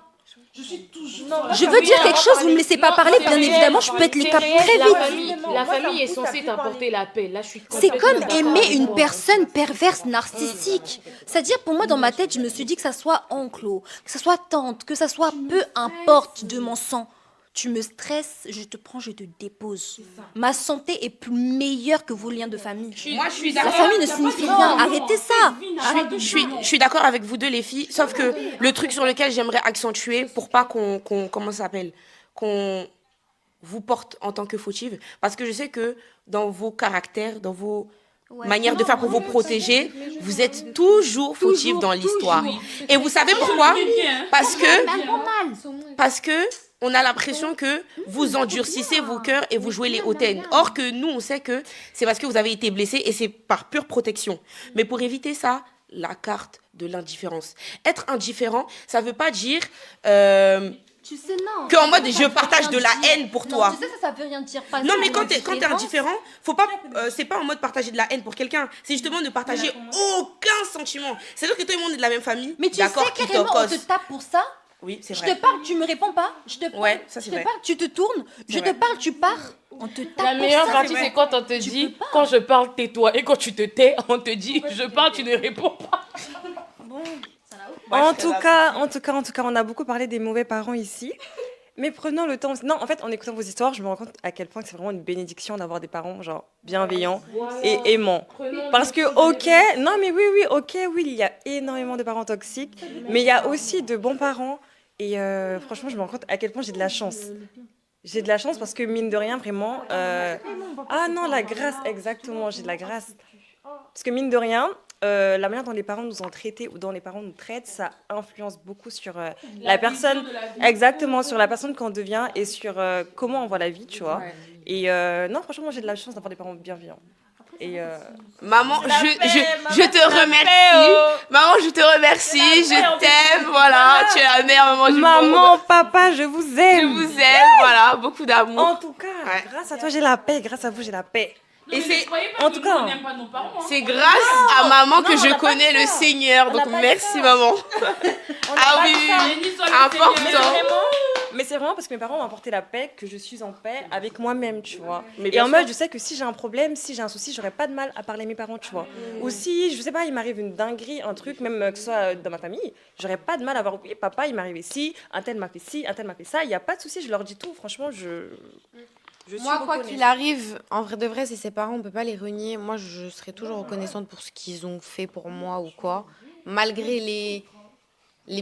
Je veux dire quelque chose, vous ne me laissez pas parler, bien évidemment, je pète les câbles très vite. La famille est censée t'apporter la paix. Là, je suis C'est complètement comme d'accord aimer avec une toi. personne perverse narcissique. C'est-à-dire, pour moi, dans ma tête, je me suis dit que ça soit oncle, que ça soit tante, que ça soit peu importe de mon sang. Tu me stresses, je te prends, je te dépose. Ma santé est plus meilleure que vos liens de famille. Moi, je suis La d'accord. famille ne signifie rien. Arrêtez ça. Je suis d'accord avec vous deux, les filles. Sauf que le truc sur lequel j'aimerais accentuer pour pas comment ça s'appelle, qu'on vous porte en tant que fautive. Parce que je sais que dans vos caractères, dans vos manières de faire pour vous protéger, vous êtes toujours fautive dans l'histoire. Et vous savez pourquoi? Parce que on a l'impression que vous endurcissez vos cœurs et vous jouez les hautaines. Or que nous, on sait que c'est parce que vous avez été blessés et c'est par pure protection. Mais pour éviter ça, la carte de l'indifférence. Être indifférent, ça veut pas dire Tu sais, non. qu'en mode je partage de la haine pour toi. Non, tu sais, ça veut rien dire. Non, mais quand t'es indifférent, faut pas, c'est pas en mode partager de la haine pour quelqu'un. C'est justement ne partager aucun sentiment. C'est-à-dire que toi et moi, on est de la même famille. Mais tu sais, d'accord, qui carrément, on te t'oppose. tape pour ça. Oui, c'est Je vrai. te parle, tu me réponds pas. Je te parle, Ouais, ça, c'est je te vrai. parle, tu te tournes. Je te parle, tu pars. On te tape La pour meilleure ça. partie, c'est quand on te dit, quand je parle, tais-toi. Et quand tu te tais, on te dit, je parle, tu ne réponds pas. En tout cas, on a beaucoup parlé des mauvais parents ici. Mais prenons le temps. Non, en fait, en écoutant vos histoires, je me rends compte à quel point que c'est vraiment une bénédiction d'avoir des parents genre bienveillants et aimants. Parce que, il y a énormément de parents toxiques, mais il y a aussi de bons parents. Et franchement, je me rends compte à quel point j'ai de la chance. J'ai de la chance parce que mine de rien, vraiment. Ah non, la grâce, exactement, j'ai de la grâce. Parce que mine de rien, la manière dont les parents nous ont traités ou dont les parents nous traitent, ça influence beaucoup sur la personne, exactement, sur la personne qu'on devient et sur comment on voit la vie, tu vois. Et non, franchement, moi j'ai de la chance d'avoir des parents bienveillants. Et Maman, je te remercie. Maman, je te remercie. Je t'aime. Voilà, tu es la meilleure maman du monde. maman, papa, je vous Je aime. vous aime. Voilà, beaucoup d'amour. En tout cas, grâce à toi, j'ai la paix. Grâce à vous, j'ai la paix. Et c'est en tout cas, c'est grâce à maman que je connais le Seigneur. Donc merci maman. Ah oui, important. Mais c'est vraiment parce que mes parents m'ont apporté la paix que je suis en paix avec moi-même, tu vois. Mais Et bien en sûr. mode, je sais que si j'ai un problème, si j'ai un souci, j'aurais pas de mal à parler à mes parents, tu vois. Ou si, je sais pas, il m'arrive une dinguerie, un truc, même que ce soit dans ma famille, j'aurais pas de mal à avoir oublié, papa, il m'est arrivé ci, un tel m'a fait ci, un tel m'a fait ça. Il y a pas de souci, je leur dis tout. Franchement, je suis Moi, quoi reconnaissante. qu'il arrive, en vrai de vrai, c'est ses parents, on peut pas les renier. Moi, je serai toujours reconnaissante pour ce qu'ils ont fait pour moi ou quoi. Malgré les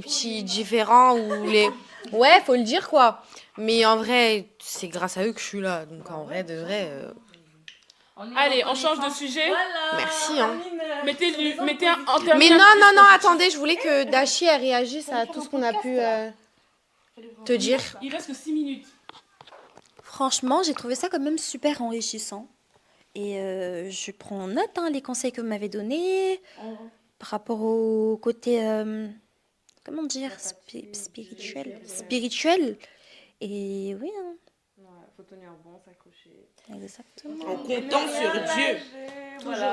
petits différends ou les... Ouais, faut le dire, quoi. Mais en vrai, c'est grâce à eux que je suis là. Donc, en vrai de vrai... Allez, on change de sujet. Merci, hein. Mettez un Mais non, attendez, je voulais que Dashi elle réagisse à tout ce qu'on a pu te dire. Il reste que 6 minutes. Franchement, j'ai trouvé ça quand même super enrichissant. Et je prends en note les conseils que vous m'avez donnés par rapport au côté, comment dire, spirituel. Et oui, Faut tenir bon, s'accrocher. exactement. En comptant sur Dieu.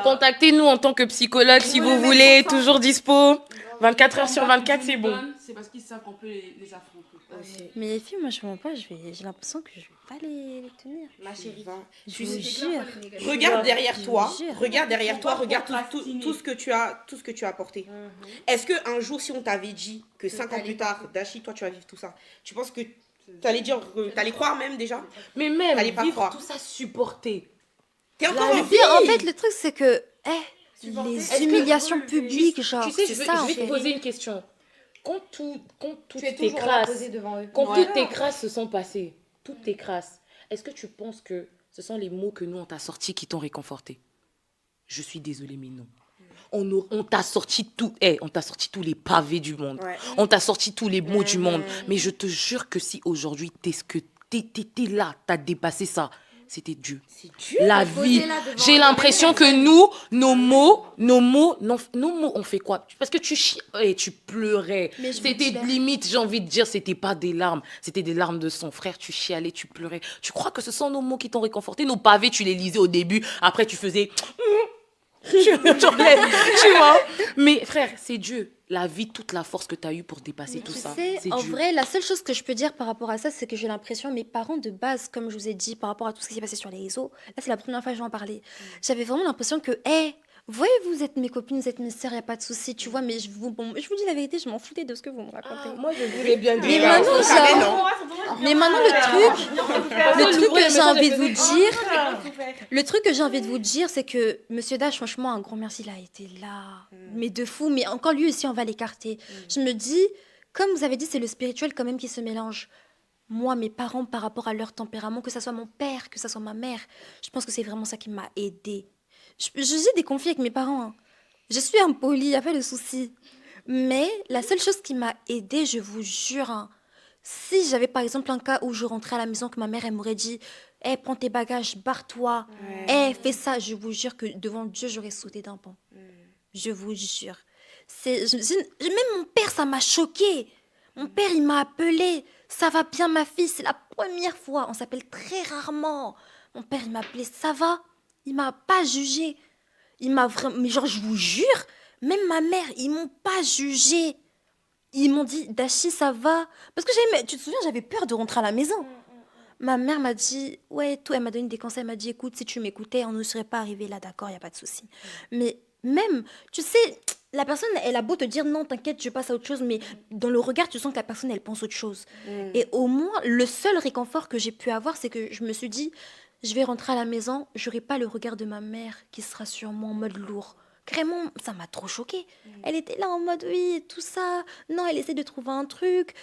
Contactez-nous en tant que psychologue si vous voulez, toujours dispo. 24 heures sur 24, c'est bon. C'est parce qu'ils savent qu'on peut les affronter. Mais les filles, moi je ne mens pas, j'ai l'impression que je ne vais pas les tenir. Ma chérie, va. Je vous jure. Regarde derrière toi. Je jure. Regarde derrière toi. Regarde tout ce que tu as apporté. Est-ce qu'un jour, si on t'avait dit que 5 ans plus tard, Dashi, toi, tu vas vivre tout ça, tu penses que t'allais croire même déjà? Mais même, Allez pas vivre croire. tout ça, supporter. T'es encore en Le vie. pire, en fait, le truc, c'est que, Les humiliations publiques, genre, Tu sais, c'est je ça, en vais te fait. poser une question. Quand toutes Tu es tes toujours là, crasses, posée devant eux. quand toutes tes crasses se sont passées, toutes tes crasses, est-ce que tu penses que ce sont les mots que nous on t'a sortis qui t'ont réconforté? Je suis désolée, mais non. On t'a sorti on t'a sorti tous les pavés du monde. Ouais. On t'a sorti tous les mots du monde. Mais je te jure que si aujourd'hui t'es là, t'as dépassé ça, c'était Dieu. C'est Dieu. La vie. J'ai l'impression que nos mots, on fait quoi? Parce que tu chiais, tu pleurais. Mais je vous C'était dis là. limite, j'ai envie de dire, c'était pas des larmes, c'était des larmes de sang. Frère, tu chialais, tu pleurais. Tu crois que ce sont nos mots qui t'ont réconforté? Nos pavés, tu les lisais au début, après tu faisais... tu vois. Mais frère, c'est Dieu. La vie, toute la force que tu as eue pour dépasser tout Tu ça, sais, c'est en Dieu. vrai, la seule chose que je peux dire par rapport à ça, c'est que j'ai l'impression, mes parents de base, comme je vous ai dit, par rapport à tout ce qui s'est passé sur les réseaux, là, c'est la première fois que je vais en parler. J'avais vraiment l'impression que, voyez, vous êtes mes copines, vous êtes mes sœurs, il n'y a pas de souci, tu vois, mais je vous dis la vérité, je m'en foutais de ce que vous me racontez. Moi, je voulais bien dire. Mais maintenant, Vous savez, non. Mais maintenant, le truc que j'ai envie de vous dire, le truc que j'ai envie de vous dire, c'est que Monsieur Dash, franchement, un grand merci, il a été là, mais de fou, mais encore lui aussi, on va l'écarter. Je me dis, comme vous avez dit, c'est le spirituel quand même qui se mélange. Moi, mes parents, par rapport à leur tempérament, que ça soit mon père, que ça soit ma mère, je pense que c'est vraiment ça qui m'a aidée. J'ai des conflits avec mes parents, hein. Je suis impolie, il n'y a pas de souci. Mais la seule chose qui m'a aidée, je vous jure, hein, si j'avais par exemple un cas où je rentrais à la maison, que ma mère elle m'aurait dit prends tes bagages, barre-toi, fais ça, je vous jure que devant Dieu, j'aurais sauté d'un pont. Je vous jure. Même mon père, ça m'a choquée. Mon père, il m'a appelé. Ça va bien, ma fille, c'est la première fois. On s'appelle très rarement. Mon père, il m'a appelé, ça va. Il m'a pas jugé. Il m'a vraiment... Mais genre, je vous jure, même ma mère, ils m'ont pas jugé. Ils m'ont dit, Dashi, ça va. Parce que tu te souviens, j'avais peur de rentrer à la maison. Ma mère m'a dit, elle m'a donné des conseils. Elle m'a dit, écoute, si tu m'écoutais, on ne serait pas arrivé là, d'accord, il n'y a pas de souci. Mais même, tu sais, la personne, elle a beau te dire, non, t'inquiète, je passe à autre chose, mais dans le regard, tu sens que la personne, elle pense autre chose. Et au moins, le seul réconfort que j'ai pu avoir, c'est que je me suis dit, je vais rentrer à la maison, j'aurai pas le regard de ma mère qui sera sur moi en mode lourd. Vraiment, ça m'a trop choquée. Elle était là en mode, oui, tout ça. Non, elle essaie de trouver un truc.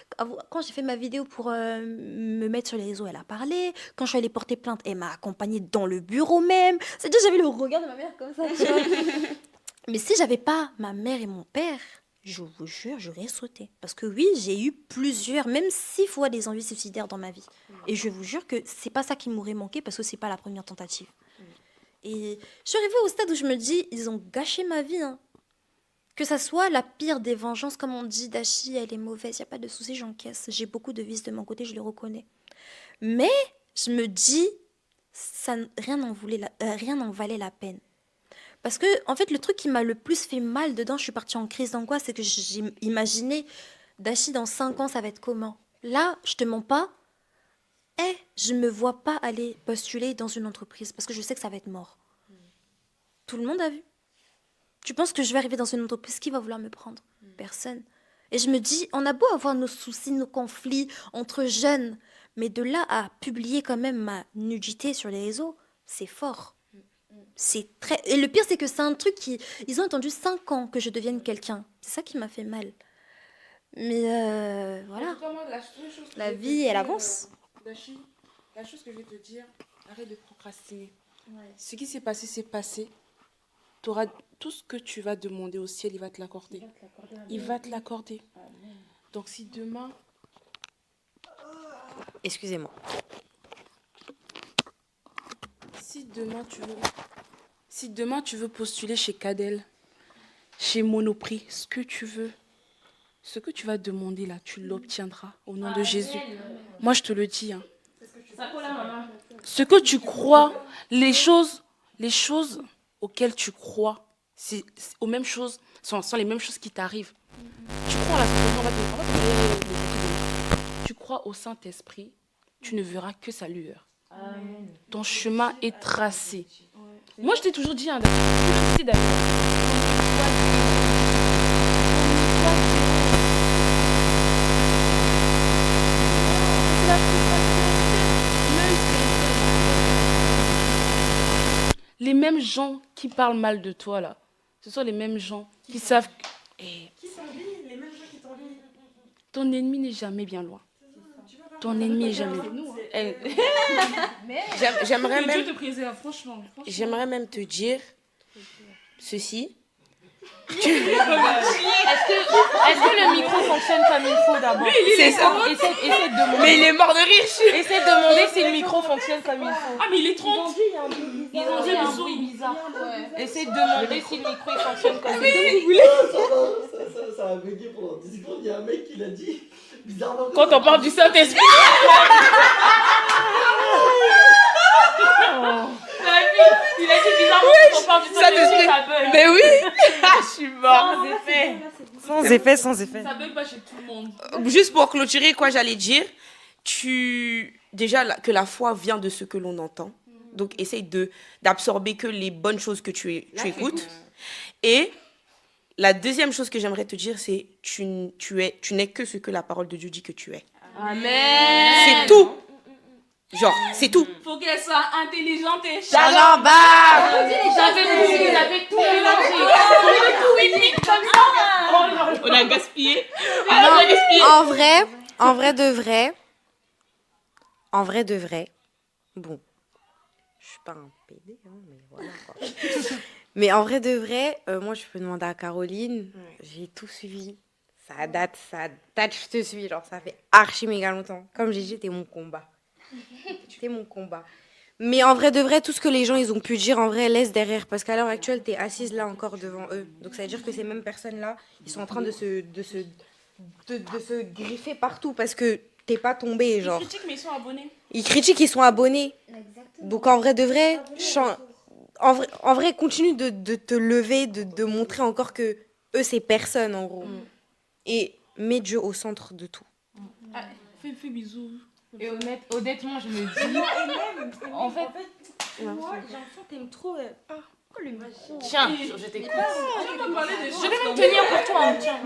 Quand j'ai fait ma vidéo pour me mettre sur les réseaux, elle a parlé. Quand je suis allée porter plainte, elle m'a accompagnée dans le bureau même. C'est-à-dire, j'avais le regard de ma mère comme ça, tu vois. Mais si j'avais pas ma mère et mon père, je vous jure, j'aurais sauté. Parce que oui, j'ai eu plusieurs, même 6 fois des envies suicidaires dans ma vie. Et je vous jure que c'est pas ça qui m'aurait manqué parce que c'est pas la première tentative. Et je suis arrivée au stade où je me dis, ils ont gâché ma vie. Hein. Que ça soit la pire des vengeances, comme on dit, Dashi, elle est mauvaise, il n'y a pas de souci, j'encaisse. J'ai beaucoup de vices de mon côté, je le reconnais. Mais je me dis, rien n'en valait la peine. Parce que, en fait, le truc qui m'a le plus fait mal dedans, je suis partie en crise d'angoisse, c'est que j'ai imaginé, Dashi, dans 5 ans, ça va être comment? Là, je te mens pas, je me vois pas aller postuler dans une entreprise parce que je sais que ça va être mort. Tout le monde a vu. Tu penses que je vais arriver dans une entreprise, qui va vouloir me prendre? Personne. Et je me dis, on a beau avoir nos soucis, nos conflits entre jeunes, mais de là à publier quand même ma nudité sur les réseaux, c'est fort. C'est très... Et le pire, c'est que c'est un truc ils ont attendu 5 ans que je devienne quelqu'un. C'est ça qui m'a fait mal. Mais voilà. La vie, elle avance. Dashi, la chose que je vais te dire, arrête de procrastiner. Ce qui s'est passé, c'est passé. Tu auras tout ce que tu vas demander au ciel, il va te l'accorder. Il va te l'accorder. Donc si demain... Excusez-moi. Si demain tu veux postuler chez Cadel, chez Monoprix, ce que tu veux, ce que tu vas demander là, tu l'obtiendras au nom de Jésus. Moi, je te le dis. Hein. Ce que tu crois, les choses auxquelles tu crois, c'est aux mêmes choses, sont les mêmes choses qui t'arrivent. Tu crois à la tu crois au Saint-Esprit, tu ne verras que sa lueur. Amen. Ton chemin est tracé. Moi, je t'ai toujours dit, hein, je le sais les mêmes gens qui parlent mal de toi, là, ce sont les mêmes gens qui savent... Qui s'envie, les mêmes gens qui t'envient. Ton ennemi n'est jamais bien loin. Ton ennemi est jamais loin. J'aimerais Que même... Dieu te préserve, franchement. J'aimerais même te dire ceci. Est-ce que le micro fonctionne comme il faut d'abord? C'est ça. Essaie de demander. Mais il est mort de rire. Essaie de demander si le micro fonctionne comme il faut. Ah, mais il est 30. Ils ont dit un bruit bizarre. Essaie de demander si le micro il fonctionne comme il faut. Ça a bugué pendant 10 secondes. Il y a un mec qui l'a dit bizarrement. Quand on parle du Saint-Esprit. Il a dit bizarrement quand on parle du Saint-Esprit, ça bug. Mais oui. Je suis mort. Sans effet. Ça bug pas chez tout le monde. Juste pour clôturer, quoi j'allais dire, déjà que la foi vient de ce que l'on entend. Donc essaye d'absorber que les bonnes choses que tu écoutes. Et la deuxième chose que j'aimerais te dire, c'est tu n'es que ce que la parole de Dieu dit que tu es. Amen. C'est tout. Genre, c'est tout. Faut qu'elle soit intelligente et J'adore, bah. J'avais tout mélangé. On a gaspillé. En vrai de vrai, bon, je suis pas un PD, hein, mais voilà quoi. Mais en vrai de vrai, moi je peux demander à Caroline, j'ai tout suivi. Ça date, je te suis, genre ça fait archi méga longtemps. Comme j'ai dit, c'était mon combat. Mais en vrai de vrai, tout ce que les gens ils ont pu dire, en vrai, laisse derrière. Parce qu'à l'heure actuelle, t'es assise là encore devant eux. Donc ça veut dire que ces mêmes personnes-là, ils sont en train de se griffer partout parce que t'es pas tombé, genre. Ils critiquent, mais ils sont abonnés. Ils critiquent, ils sont abonnés. Donc en vrai de vrai, en vrai continue de te lever, de montrer encore que eux, c'est personne, en gros. Et mets Dieu au centre de tout. Fais bisous. Et honnêtement, je me dis... En fait, moi, j'ai l'impression que t'aimes trop... tiens, je t'écoute. Je vais même tenir pour toi. Tiens.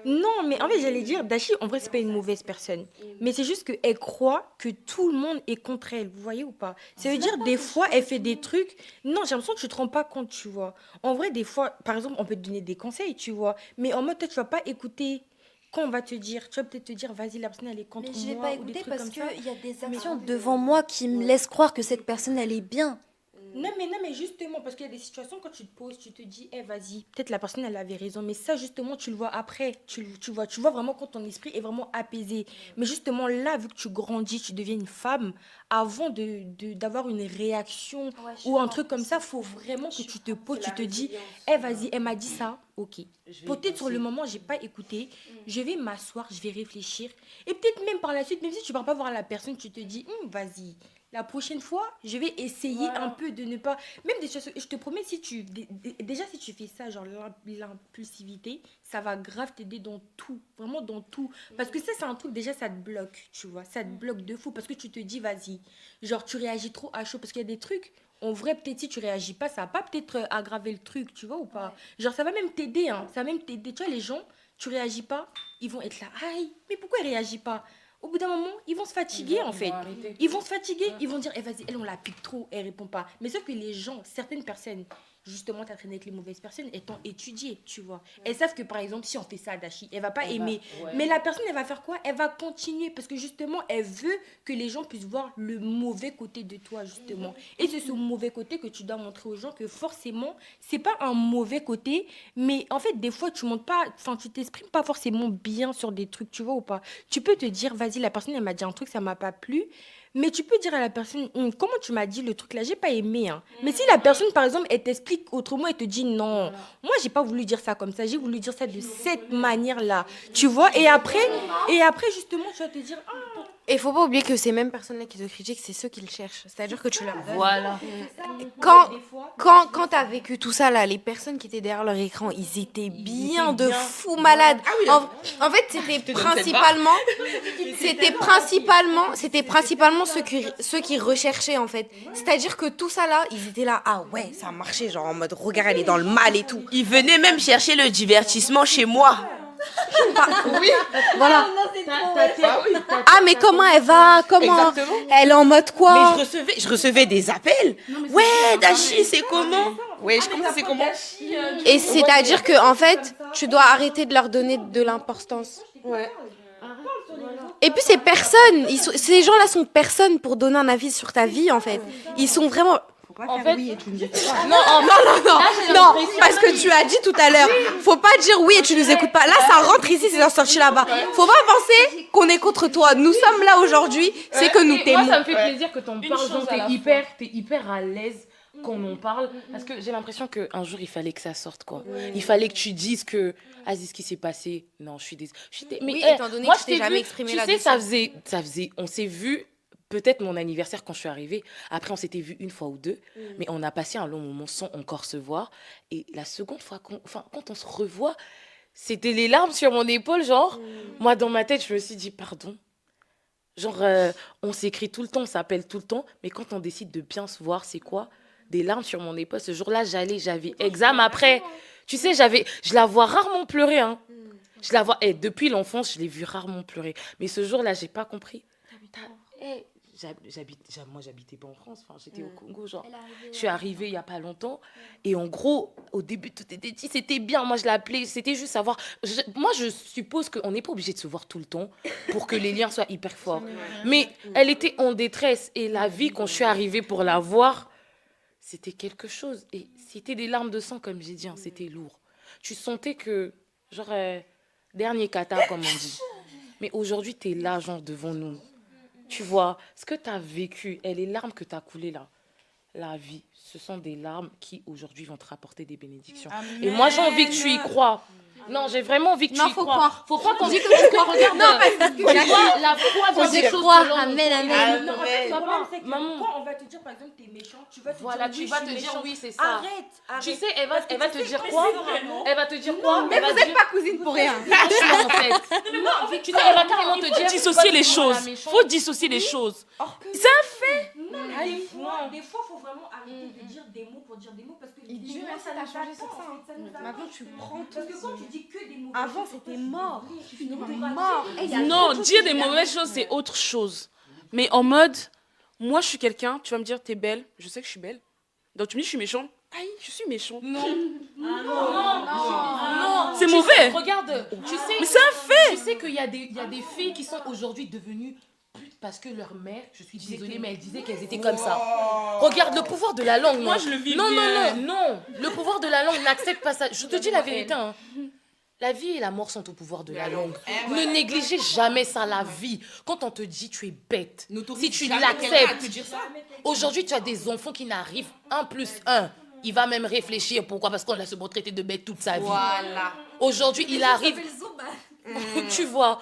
Non, mais en fait, j'allais dire, Dashi, en vrai, c'est pas une mauvaise personne. Mais c'est juste qu'elle croit que tout le monde est contre elle. Vous voyez ou pas? Ça veut dire, des fois, elle fait des trucs. Non, j'ai l'impression que tu te rends pas compte, tu vois. En vrai, des fois, par exemple, on peut te donner des conseils, tu vois. Mais en mode, toi, tu vas pas écouter. Quand on va te dire, tu vas peut-être te dire, vas-y, la personne, elle est contre Mais je vais moi. pas ou des écouter trucs parce comme ça. qu'il y a des actions devant moi qui me laissent croire que cette personne, elle est bien. Non, mais justement, parce qu'il y a des situations, quand tu te poses, tu te dis, vas-y, peut-être la personne, elle avait raison. Mais ça, justement, tu le vois après. Tu vois vraiment quand ton esprit est vraiment apaisé. Mais justement, là, vu que tu grandis, tu deviens une femme, avant d'avoir une réaction ou un truc comme ça, il faut vraiment que tu te poses, tu te dis, vas-y, elle m'a dit ça, ok. Peut-être sur le moment, j'ai pas écouté. Je vais m'asseoir, je vais réfléchir. Et peut-être même par la suite, même si tu ne vas pas voir la personne, tu te dis, vas-y. La prochaine fois, je vais essayer un peu de ne pas... Même des choses... Je te promets, si tu... Déjà, si tu fais ça, genre l'impulsivité, ça va grave t'aider dans tout. Vraiment dans tout. Parce que ça, c'est un truc, déjà, ça te bloque, tu vois. Ça te bloque de fou. Parce que tu te dis, vas-y. Genre, tu réagis trop à chaud. Parce qu'il y a des trucs... En vrai, peut-être si tu réagis pas, ça va pas peut-être aggraver le truc, tu vois ou pas. Genre, ça va même t'aider, hein. Ça va même t'aider. Tu vois, les gens, tu réagis pas, ils vont être là. Aïe, mais pourquoi ils réagissent pas? Au bout d'un moment, ils vont se fatiguer, en fait. Ils vont se fatiguer, ils vont dire, vas-y, elle, on la pique trop, elle répond pas. Mais sauf que les gens, certaines personnes, justement, t'as traîné avec les mauvaises personnes, elles t'ont étudié, tu vois. Elles savent que, par exemple, si on fait ça à Dashi, elle va pas aimer. Mais la personne, elle va faire quoi? Elle va continuer, parce que, justement, elle veut que les gens puissent voir le mauvais côté de toi, justement. Et c'est ce mauvais côté que tu dois montrer aux gens, que forcément, c'est pas un mauvais côté, mais en fait, des fois, tu montes pas, enfin, tu t'exprimes pas forcément bien sur des trucs, tu vois ou pas. Tu peux te dire, vas-y, la personne, elle m'a dit un truc, ça m'a pas plu. Mais tu peux dire à la personne, comment tu m'as dit le truc là, j'ai pas aimé. Hein. Mais si la personne, par exemple, elle t'explique autrement, elle te dit non, moi, j'ai pas voulu dire ça comme ça, j'ai voulu dire ça de cette manière-là. Tu vois, et après, justement, tu vas te dire, Et il faut pas oublier que ces mêmes personnes-là qui te critiquent, c'est ceux qui le cherchent. C'est-à-dire que tu leur donnes. Voilà. Quand tu as vécu tout ça, là, les personnes qui étaient derrière leur écran, ils étaient bien de fous malades. En fait, c'était principalement ceux qui recherchaient, en fait. C'est-à-dire que tout ça, là, ils étaient là, ah ouais, ça a marché, genre en mode, regarde, elle est dans le mal et tout. Ils venaient même chercher le divertissement chez moi. Oui. Voilà. Ah Ah, mais comment elle va? Comment? Exactement. Elle est en mode quoi? Mais je recevais des appels. Ouais, Dashi, c'est comment? Ouais, je commence, c'est comment? Et c'est-à-dire que en fait, tu dois arrêter de leur donner de l'importance. Ouais. Et puis ces personnes, ces gens-là sont personnes pour donner un avis sur ta vie en fait. Ils sont vraiment. En fait, Non, parce que tu as dit tout à l'heure, faut pas dire oui et tu nous écoutes pas. Là, ça rentre ici, c'est sorti là-bas. Faut pas penser qu'on est contre toi. Nous sommes là aujourd'hui, c'est que nous moi, t'aimons. ça me fait plaisir que t'en parles, chose genre à la t'es hyper à l'aise qu'on en parle, parce que j'ai l'impression qu'un jour, il fallait que ça sorte, quoi. Il fallait que tu dises que, Aziz, ce qui s'est passé, non, je suis désolée. Mais Oui, eh, étant donné moi, que je tu t'es t'ai jamais vu, exprimé tu sais, là-dessus. ça faisait, on s'est vu, peut-être mon anniversaire quand je suis arrivée, après on s'était vu une fois ou deux, mais on a passé un long moment sans encore se voir, et la seconde fois, quand on se revoit, c'était les larmes sur mon épaule, genre, moi, dans ma tête, je me suis dit, pardon. Genre, on s'écrit tout le temps, on s'appelle tout le temps, mais quand on décide de bien se voir, c'est quoi? Des larmes sur mon épaule. Ce jour-là, j'avais examen après. Tu sais, je la vois rarement pleurer, hein. Je la vois, depuis l'enfance, je l'ai vue rarement pleurer. Mais ce jour-là, j'ai pas compris. Moi, j'habitais pas en France, enfin, j'étais au Congo, genre. Je suis arrivée il y a pas longtemps, et en gros, au début, tout était dit, c'était bien. Moi, je l'appelais, c'était juste savoir. Moi, je suppose qu'on n'est pas obligé de se voir tout le temps pour que les liens soient hyper forts. Mais elle était en détresse, et la vie, quand je suis arrivée pour la voir, c'était quelque chose. Et c'était des larmes de sang, comme j'ai dit, hein, c'était lourd. Tu sentais que, genre, dernier kata, comme on dit. Mais aujourd'hui, tu es là, genre, devant nous. Tu vois, ce que tu as vécu et les larmes que tu as coulées là, la vie, ce sont des larmes qui, aujourd'hui, vont te rapporter des bénédictions. Amen. Et moi, j'ai envie que tu y crois. Non, j'ai vraiment envie que tu y crois. Faut pas qu'on dise que tu regardes. Non, parce que la foi Faut y croire. Amen, amen. Non, en fait, le problème, c'est que quand on va te dire, par exemple, t'es méchant, tu vas te dire, oui, c'est ça. Arrête. Tu sais, elle va te dire quoi? Elle va te dire quoi? Mais vous n'êtes pas cousine pour rien. Franchement, en fait. Non, tu sais, elle va carrément te dire. Dissocier les choses. Faut dissocier les choses. C'est un fait. Non, des fois, il faut vraiment arrêter de dire des mots pour dire des mots, parce que Dieu, ça n'a changé sur ça. Maintenant, tu prends tout. Parce que quand tu dis que des mots. Avant, c'était mort. Mort. Non, dire des mauvaises choses, c'est autre chose. Mais en mode, moi, je suis quelqu'un, tu vas me dire, t'es belle. Je sais que je suis belle. Donc, tu me dis, je suis méchante. Aïe, je suis méchante. Non. C'est mauvais. Regarde, tu sais. Mais c'est un fait. Tu sais qu'il y a des filles qui sont aujourd'hui devenues putes parce que leur mère, je suis désolée, mais elle disait qu'elles étaient comme ça. Regarde le pouvoir de la langue. Moi, je le vis non, bien. Non. Le pouvoir de la langue n'accepte pas ça. Je te dis la vérité, hein. La vie et la mort sont au pouvoir de la langue. Ne négligez jamais ça, la vie. Quand on te dit tu es bête, si tu l'acceptes, aujourd'hui tu as des enfants qui n'arrivent 1 + 1. Il va même réfléchir. Pourquoi? Parce qu'on l'a souvent traité de bête toute sa vie. Voilà. Aujourd'hui, il arrive. Tu vois.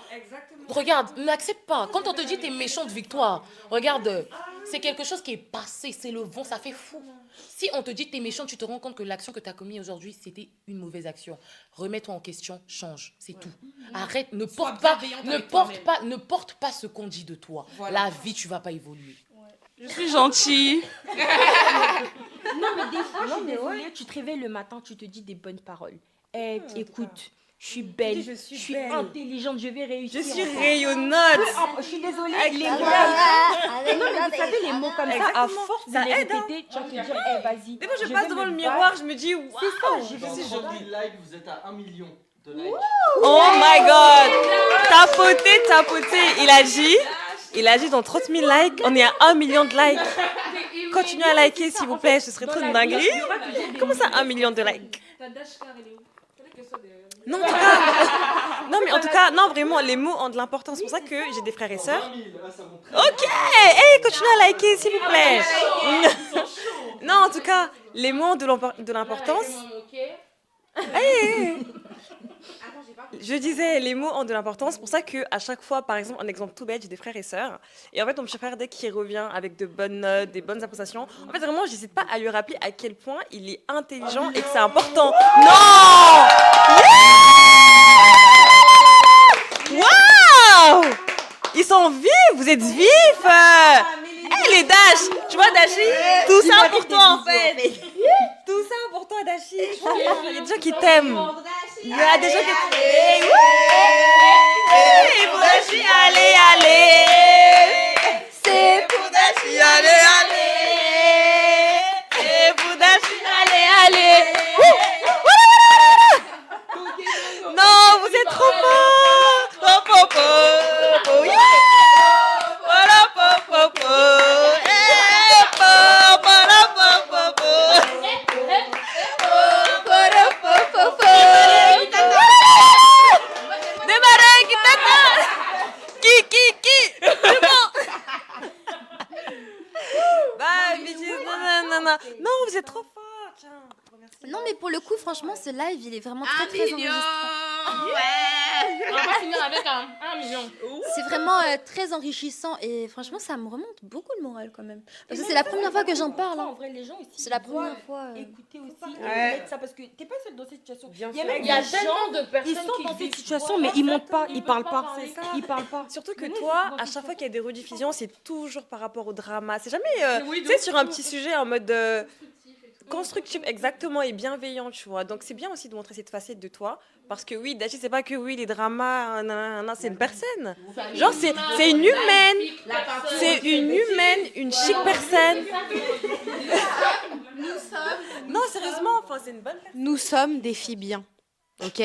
Regarde, n'accepte pas. Quand on te dit t'es méchante, Victoire, regarde, c'est quelque chose qui est passé, c'est le vent, ça fait fou. Si on te dit t'es méchante, tu te rends compte que l'action que tu as commise aujourd'hui, c'était une mauvaise action. Remets-toi en question, change, c'est tout. Arrête, ne porte pas ce qu'on dit de toi. Voilà. La vie, tu vas pas évoluer. Je suis gentille. Non, mais des fois, tu te réveilles le matin, tu te dis des bonnes paroles. Écoute, je suis belle, je suis intelligente, je vais réussir. Je suis rayonnante. Je suis désolée, les mots. Non, mais vous savez, les mots comme ça, à force de les répéter, tu vas te dire, vas-y. Des fois, je passe devant le miroir, je me dis, waouh. C'est ça, Dans 30 000 likes, vous êtes à 1 million de likes. Oh my god. Tapoté. Il a dit dans 30 000 likes, on est à 1 million de likes. Continuez à liker, s'il vous plaît, ce serait trop une dinguerie. Comment ça, 1 million de likes? Non, en tout cas, vraiment, les mots ont de l'importance. C'est pour ça que j'ai des frères et sœurs. Ok, continuez à liker, s'il vous plaît. Non, en tout cas, les mots ont de l'importance. Je disais, les mots ont de l'importance. C'est pour ça qu'à chaque fois, par exemple, un exemple tout bête, j'ai des frères et sœurs. Et en fait, mon petit frère, dès qu'il revient avec de bonnes notes, des bonnes appréciations, en fait, vraiment, j'hésite pas à lui rappeler à quel point il est intelligent et que c'est important. Non! Waouh! Ils sont vifs, vous êtes vifs! Les Dash! Tu vois, Dashi? Tout ça pour toi, en fait! Tout ça pour toi, Dashi! Il y a des gens qui t'aiment! Il y a des gens qui... Pour Dashi, allez, allez. C'est pour Dashi, allez, allez. Et pour Dashi, allez, allez. Non, vous êtes trop forts. po, po, po. Oh, yeah. Voilà, po, po, po. Eh, po, voilà, po, po, po. Démarrez, qui c'est bon. Bah, bitches, non. Non, vous êtes trop forts. Tiens, remercie. Non, mais pour le coup, franchement, ce live, il est vraiment très, très enregistré. On va finir avec un million. C'est vraiment très enrichissant et franchement, ça me remonte beaucoup le moral quand même. Parce que c'est la première fois que j'en parle. En Hein. vrai, les gens aussi. C'est la ils première doivent fois. Écouter aussi. Ouais. Mettre ça parce que t'es pas seule dans cette situation. Bien Il y a sûr. même Il y a des tellement gens de personnes ils sont qui dans cette disent, situation, voilà, mais ils montent pas, ils ils parlent veulent pas. pas parler. Ils parlent pas. Surtout que Nous, toi, ils à sont chaque fois qu'il y a des rediffusions, c'est toujours par rapport au drama. C'est jamais, Oui, tu sais, sur un petit sujet en mode constructif, exactement, et bienveillant, tu vois. Donc c'est bien aussi de montrer cette facette de toi, parce que oui, Dashi, c'est pas que oui, les dramas, c'est une personne. Genre, c'est une humaine. C'est une humaine, une chic personne. Non, sérieusement, enfin, c'est une bonne personne. Nous sommes des filles bien. Ok.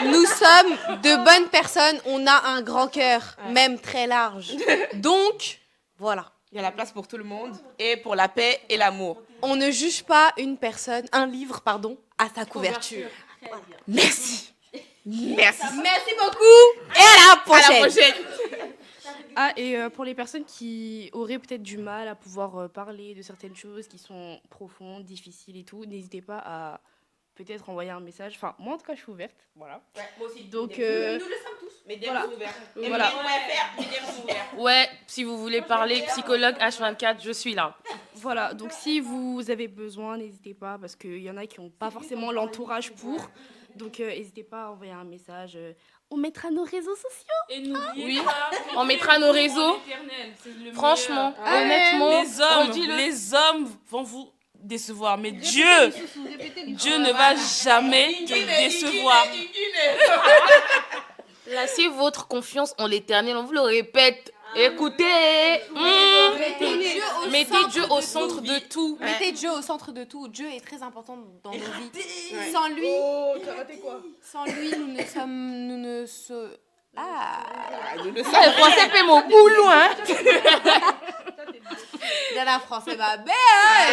Nous sommes de bonnes personnes. On a un grand cœur, même très large. Donc, voilà. Il y a la place pour tout le monde et pour la paix et l'amour. On ne juge pas un livre, à sa couverture. Voilà. Merci. Merci. Merci beaucoup. Et à la prochaine. À la prochaine. Ah, et pour les personnes qui auraient peut-être du mal à pouvoir parler de certaines choses qui sont profondes, difficiles et tout, n'hésitez pas à peut-être envoyer un message. Enfin, moi en tout cas, je suis ouverte. Voilà. Ouais, moi aussi. Donc, nous le sommes tous. Mais DM voilà. sont ouverts. Voilà. Les DM sont ouverts. Ouais, si vous voulez parler, psychologue H24, je suis là. Voilà, donc si vous avez besoin, n'hésitez pas, parce qu'il y en a qui n'ont pas forcément l'entourage pour. Donc, n'hésitez pas à envoyer un message. On mettra nos réseaux sociaux. Et n'oubliez Oui, pas, on mettra nos réseaux. l'éternel, c'est le Franchement, meilleur. honnêtement, Les hommes vont vous décevoir, mais Dieu ne va jamais te décevoir. Placez votre confiance en l'éternel, on vous le répète. Écoutez, mettez Dieu au centre de tout. Mettez Dieu au centre de tout. Dieu est très important dans nos vies. Sans lui, nous ne sommes. Le français fait mon boulot, hein. Dans la français, ma belle.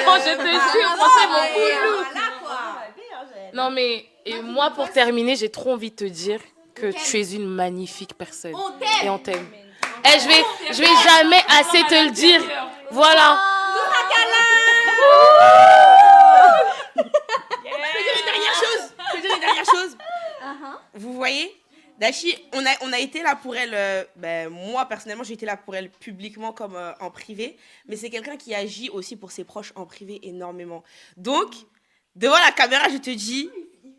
Oh, je te jure, français mon boulot. Non mais, et moi pour terminer, j'ai trop envie de te dire que tu es une magnifique personne. Et on t'aime. Et je vais jamais assez te le dire. Voilà. Je vais dire une dernière chose. Vous voyez, Dashi, on a été là pour elle. Moi, personnellement, j'ai été là pour elle publiquement comme en privé. Mais c'est quelqu'un qui agit aussi pour ses proches en privé énormément. Donc, devant la caméra, je te dis,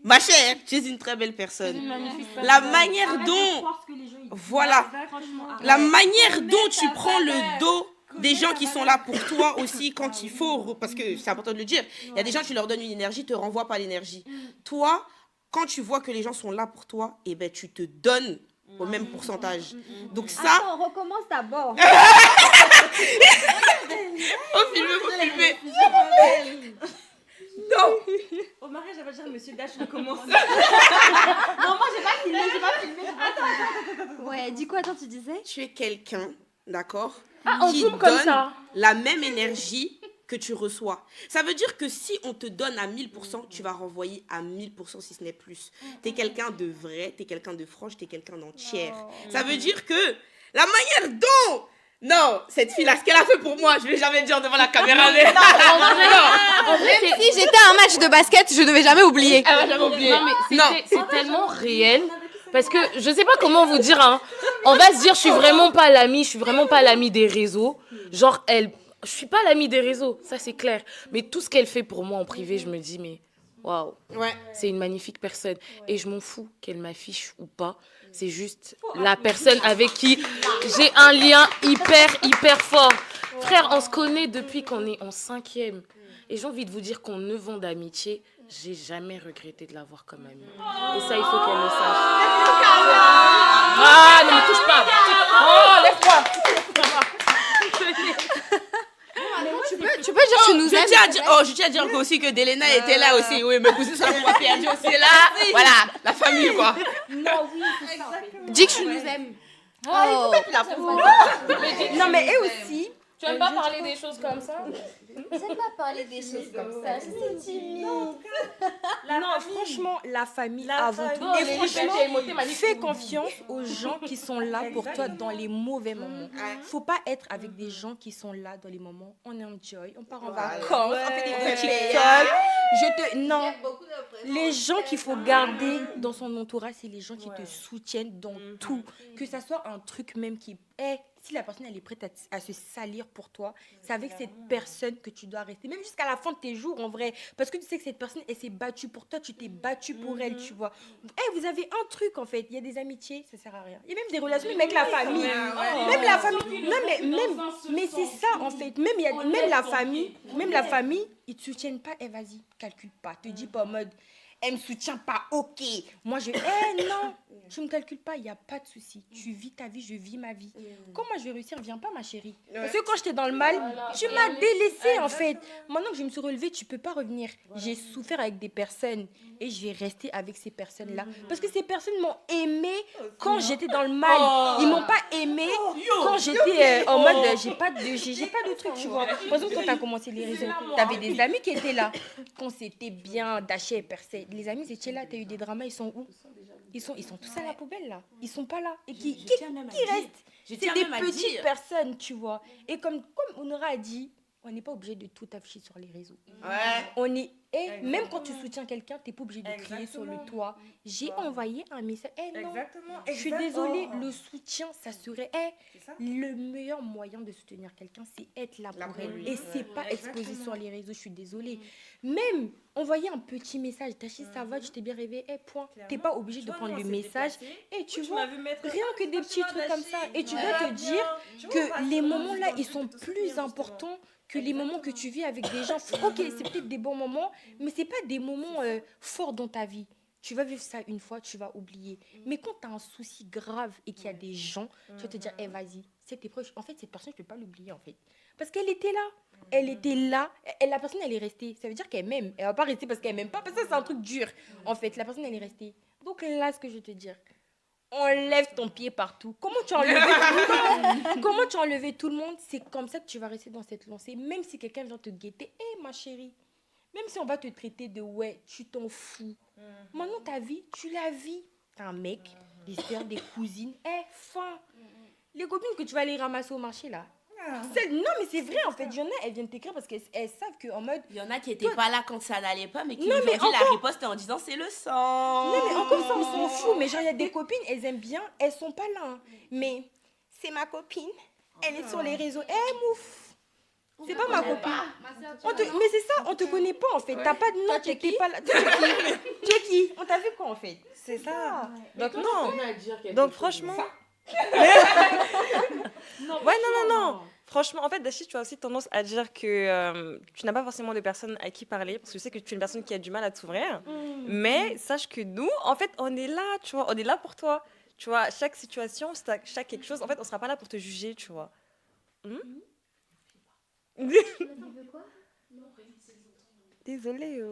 ma chère, tu es une très belle personne. La manière dont... Voilà. La manière dont tu prends le dos des gens qui sont là pour toi aussi quand il faut, parce que c'est important de le dire, il y a des gens, tu leur donnes une énergie, te renvoient pas l'énergie. Toi, quand tu vois que les gens sont là pour toi, eh ben, tu te donnes au même pourcentage. Donc ça... Attends, on recommence d'abord. Faut filmer. Non. Au mariage, elle va dire Monsieur Dash, on commence. Non, moi, j'ai pas filmé. Ouais, dis quoi, attends, tu disais? Tu es quelqu'un, d'accord, on qui coupe comme donne ça. la même énergie que tu reçois. Ça veut dire que si on te donne à 1000%, tu vas renvoyer à 1000% si ce n'est plus. Tu es quelqu'un de vrai, tu es quelqu'un de franche, tu es quelqu'un d'entière. Ça veut dire que la manière dont... Non, cette fille-là, ce qu'elle a fait pour moi, je ne vais jamais le dire devant la caméra. Mais... Même si j'étais à un match de basket, je ne vais jamais oublier. Elle va jamais oublier. Non, mais c'est tellement réel. Parce que je sais pas comment vous dire, hein. On va se dire, je suis vraiment pas l'amie des réseaux. Genre, je suis pas l'amie des réseaux, ça c'est clair. Mais tout ce qu'elle fait pour moi en privé, je me dis, mais waouh, c'est une magnifique personne. Et je m'en fous qu'elle m'affiche ou pas. C'est juste la personne avec qui j'ai un lien hyper fort. Frère, on se connaît depuis qu'on est en 5e. Et j'ai envie de vous dire qu'en 9 ans d'amitié, j'ai jamais regretté de l'avoir comme amie. Et ça, il faut qu'elle le sache. Ah, ne me touche pas. Oh, lève-toi. Tu peux dire que tu nous aimes. Je tiens à dire aussi que Delena était là aussi. Oui, mes cousins sont pas perdus aussi là. Voilà, la famille quoi. Non, oui, c'est ça. Dis que tu nous aimes. Oh. Non, mais eux aussi. Tu aimes pas parler des choses comme ça? J'aime pas parler des choses comme ça. Je suis timide. Non, franchement, la famille avant tout. famille. Et franchement, Magnifique. fais confiance aux gens qui sont là pour toi dans les mauvais moments. Faut pas être avec des gens qui sont là dans les moments on enjoy, on part en vacances, on fait des TikTok. Non, les gens qu'il faut garder dans son entourage, c'est les gens qui te soutiennent dans tout. Que ça soit un truc même qui est... Si la personne elle est prête à se salir pour toi, c'est avec cette personne que tu dois rester, même jusqu'à la fin de tes jours en vrai, parce que tu sais que cette personne elle s'est battue pour toi, tu t'es battu pour elle, tu vois. Vous avez un truc en fait, il y a des amitiés, ça sert à rien. Il y a même des relations même avec la famille, même la famille. Non mais c'est ça en fait, même la famille, ils te soutiennent pas. Vas-y, calcule pas, te dis pas en mode elle me soutient pas, ok. Moi, non, tu me calcules pas, il n'y a pas de souci. Tu vis ta vie, je vis ma vie. Comment je vais réussir? Viens pas, ma chérie. Parce que quand j'étais dans le mal, tu m'as délaissée, en fait. Maintenant que je me suis relevée, tu peux pas revenir. J'ai souffert avec des personnes et je vais rester avec ces personnes-là. Parce que ces personnes m'ont aimée quand j'étais dans le mal. Ils m'ont pas aimée quand j'étais en mode, j'ai pas de truc, tu vois. Par exemple, quand tu as commencé les réseaux, tu avais des amis qui étaient là. Quand c'était bien, Daché et Percé. Les amis, ils étaient là, tu as eu des dramas, ils sont où? Ils sont tous à la poubelle, là. Ils sont pas là. Et qui restent? C'est des petites personnes, tu vois. Et comme Honora a dit, on n'est pas obligé de tout afficher sur les réseaux. Même quand tu soutiens quelqu'un, tu n'es pas obligé de crier sur le toit. J'ai envoyé un message. Non, je suis désolée, le soutien, ça serait le meilleur moyen de soutenir quelqu'un, c'est être là pour elle. Et c'est pas exposé sur les réseaux, je suis désolée. Même envoyer un petit message, Tachi, ça va, tu t'es bien réveillé, point. Tu n'es pas obligé de prendre le message. Et tu vois, rien que des petits trucs comme ça. Et tu dois te dire que les moments là, ils sont plus importants que les moments que tu vis avec des gens. Ok, c'est peut-être des bons moments, mais c'est pas des moments forts dans ta vie. Tu vas vivre ça une fois, tu vas oublier. Mais quand tu as un souci grave et qu'il y a des gens, tu vas te dire, vas-y, cette épreuve, en fait, cette personne, je ne peux pas l'oublier, en fait. Parce qu'elle était là. Elle était là. La personne, elle est restée. Ça veut dire qu'elle m'aime. Elle ne va pas rester parce qu'elle m'aime pas. Parce que ça, c'est un truc dur. En fait, la personne, elle est restée. Donc là, ce que je vais te dire, enlève ton pied partout. Comment tu as enlevé tout le monde? C'est comme ça que tu vas rester dans cette lancée. Même si quelqu'un vient te guetter, ma chérie, même si on va te traiter de tu t'en fous. Maintenant, ta vie, tu la vis. T'as un mec, des sœurs, des cousines. Fin. Les copines que tu vas aller ramasser au marché, là. Non, mais c'est vrai, en fait. Il y en a, elles viennent t'écrire parce qu'elles savent qu'en mode... Il y en a qui n'étaient pas là quand ça n'allait pas, mais qui aujourd'hui la riposte en disant c'est le sang. Non, mais encore ça, on s'en fout. Mais genre, il y a des copines, elles aiment bien, elles sont pas là. Hein. Mais c'est ma copine, elle est sur les réseaux. Mouf. C'est pas ma copine. Mais c'est ça, on te connaît pas, en fait. T'as pas de nom, t'es pas là. Tu es qui? On t'a vu quoi, en fait? C'est ça. Donc, non. Donc, franchement... non. Franchement, en fait, Dashi, tu as aussi tendance à dire que tu n'as pas forcément de personnes à qui parler, parce que je sais que tu es une personne qui a du mal à t'ouvrir. Mais sache que nous, en fait, on est là, tu vois, on est là pour toi. Tu vois, chaque situation, chaque quelque chose, en fait, on sera pas là pour te juger, tu vois. Désolée.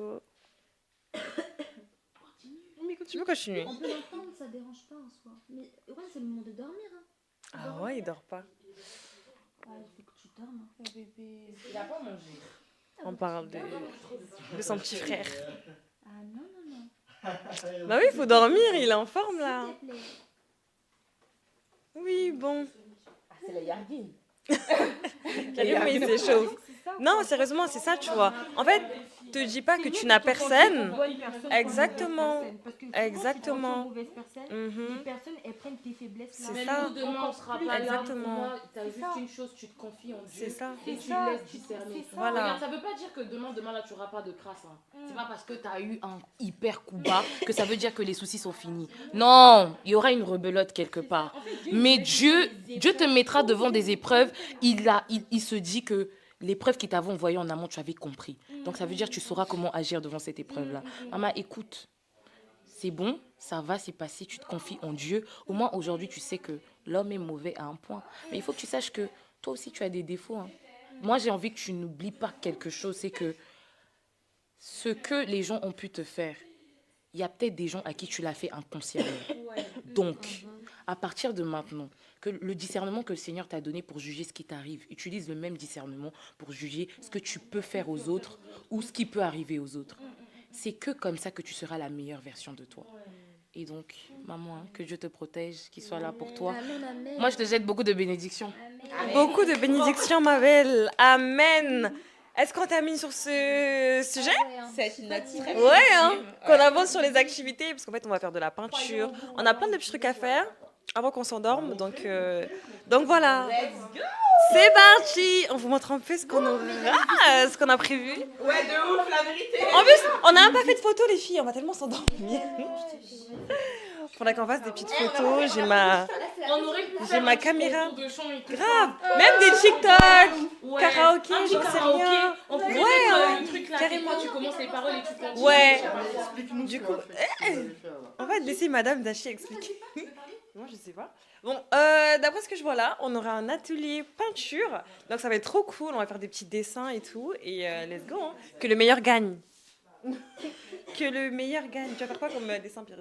Tu peux continuer. On peut l'entendre, ça dérange pas en soi. Mais ouais, c'est le moment de dormir. Hein. Ah ouais, il dort pas. Il faut que tu dormes. Hein. Bébé, il a pas mangé. On parle de son petit frère. Ah non. Bah oui, il faut dormir, il est en forme là. Oui, bon. C'est la Yardine. Il s'échauffe. Non, sérieusement, c'est ça, tu vois. En fait, te dis pas que tu n'as personne. Exactement. Exactement. Les personnes, elles prennent tes faiblesses. C'est ça. Demain, on sera pas exactement. là. Tu as juste une chose, tu te confies en Dieu. C'est ça. Et tu laisses discerner. Voilà. Regarde, ça veut pas dire que demain là, tu n'auras pas de crasse. Hein. C'est pas parce que tu as eu un hyper coup bas que ça veut dire que les soucis sont finis. Non, il y aura une rebelote quelque part. Mais Dieu te mettra devant des épreuves. Il se dit que l'épreuve qui t'avait envoyée en amont, tu avais compris. Donc, ça veut dire que tu sauras comment agir devant cette épreuve-là. Maman, écoute, c'est bon, ça va, c'est passé, tu te confies en Dieu. Au moins, aujourd'hui, tu sais que l'homme est mauvais à un point. Mais il faut que tu saches que toi aussi, tu as des défauts. Hein. Moi, j'ai envie que tu n'oublies pas quelque chose, c'est que ce que les gens ont pu te faire, il y a peut-être des gens à qui tu l'as fait inconsciemment. Donc, à partir de maintenant, que le discernement que le Seigneur t'a donné pour juger ce qui t'arrive, utilise le même discernement pour juger ce que tu peux faire aux autres ou ce qui peut arriver aux autres. C'est que comme ça que tu seras la meilleure version de toi. Et donc, maman, que Dieu te protège, qu'il soit là pour toi. Moi, je te jette beaucoup de bénédictions. Beaucoup de bénédictions, ma belle. Amen. Est-ce qu'on termine sur ce sujet? C'est une note très Ouais, hein. Qu'on avance sur les activités, parce qu'en fait, on va faire de la peinture. On a plein de petits trucs à faire avant qu'on s'endorme. Donc voilà. C'est parti. On vous montre un peu ce qu'on a prévu. Ouais, de ouf, la vérité. En plus, on n'a même pas fait de photos, les filles. On va tellement s'endormir. Faudrait qu'on fasse des petites photos. J'ai ma caméra. Grave. Même des TikTok, karaoké, j'en sais rien. On peut ouais, le truc là, carrément. tu commences les paroles et tu continues. Ouais. Du coup, on va laisser Madame Dachi expliquer. Moi, je sais pas. Bon, d'après ce que je vois là, on aura un atelier peinture. Donc ça va être trop cool. On va faire des petits dessins et tout. Et let's go. Hein. Que le meilleur gagne. Que le meilleur gagne. Tu vas faire quoi comme dessin, Pierre?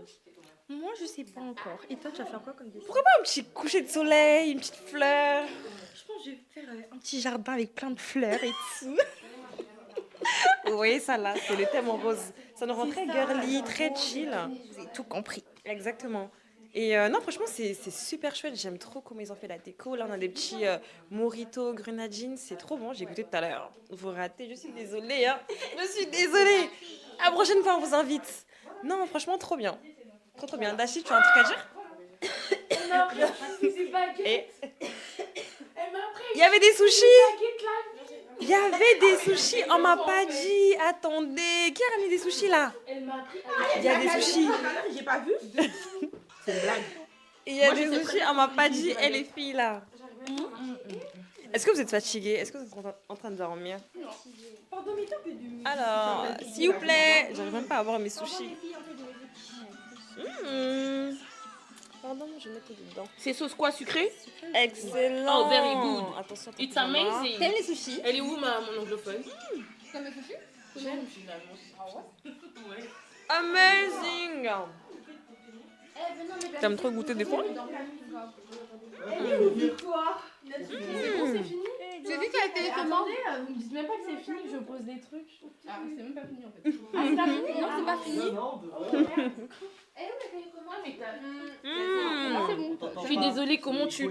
Moi, je sais pas encore. Et toi, tu vas faire quoi comme dessin? Pourquoi pas un petit coucher de soleil, une petite fleur? Je pense que je vais faire un petit jardin avec plein de fleurs et tout. Vous voyez ça là, c'est le thème en rose. Ça nous rend très girly, très chill. Vous avez tout compris. Exactement. Et non, franchement, c'est super chouette. J'aime trop comment ils ont fait la déco. Là, on a des petits mojitos, grenadines. C'est trop bon. J'ai goûté tout à l'heure. Vous ratez. Je suis désolée. Hein. Je suis désolée. À la prochaine fois, on vous invite. Non, franchement, trop bien. Trop bien. Dachi, tu as un truc à dire? Et il y avait des sushis. Il y avait des sushis. On m'a pas dit. Attendez. Qui a ramené des sushis là? Il y a des sushis. J'ai pas vu. C'est une blague. Il y a des sushis. On m'a pas dit. Et les filles là. Est-ce que vous êtes fatigués? Est-ce que vous êtes en train de dormir? Alors, s'il vous plaît. J'arrive même pas à avoir mes sushis. Pardon, je vais mettre dedans. C'est sauce quoi, sucrée? Excellent. Oh, very good. Attention. It's amazing. T'aimes les sushis? Elle est où mon anglophone? T'aimes les sushis? J'aime finalement. Ouais. Amazing. T'aimes trop goûter des fois? J'ai dit qu'elle a été comment? Vous me dites même pas que c'est fini, que je pose des trucs. Ah, c'est même pas fini en fait. Ah, c'est pas fini? Non, c'est pas fini. C'est bon. Je suis désolée, comment tu...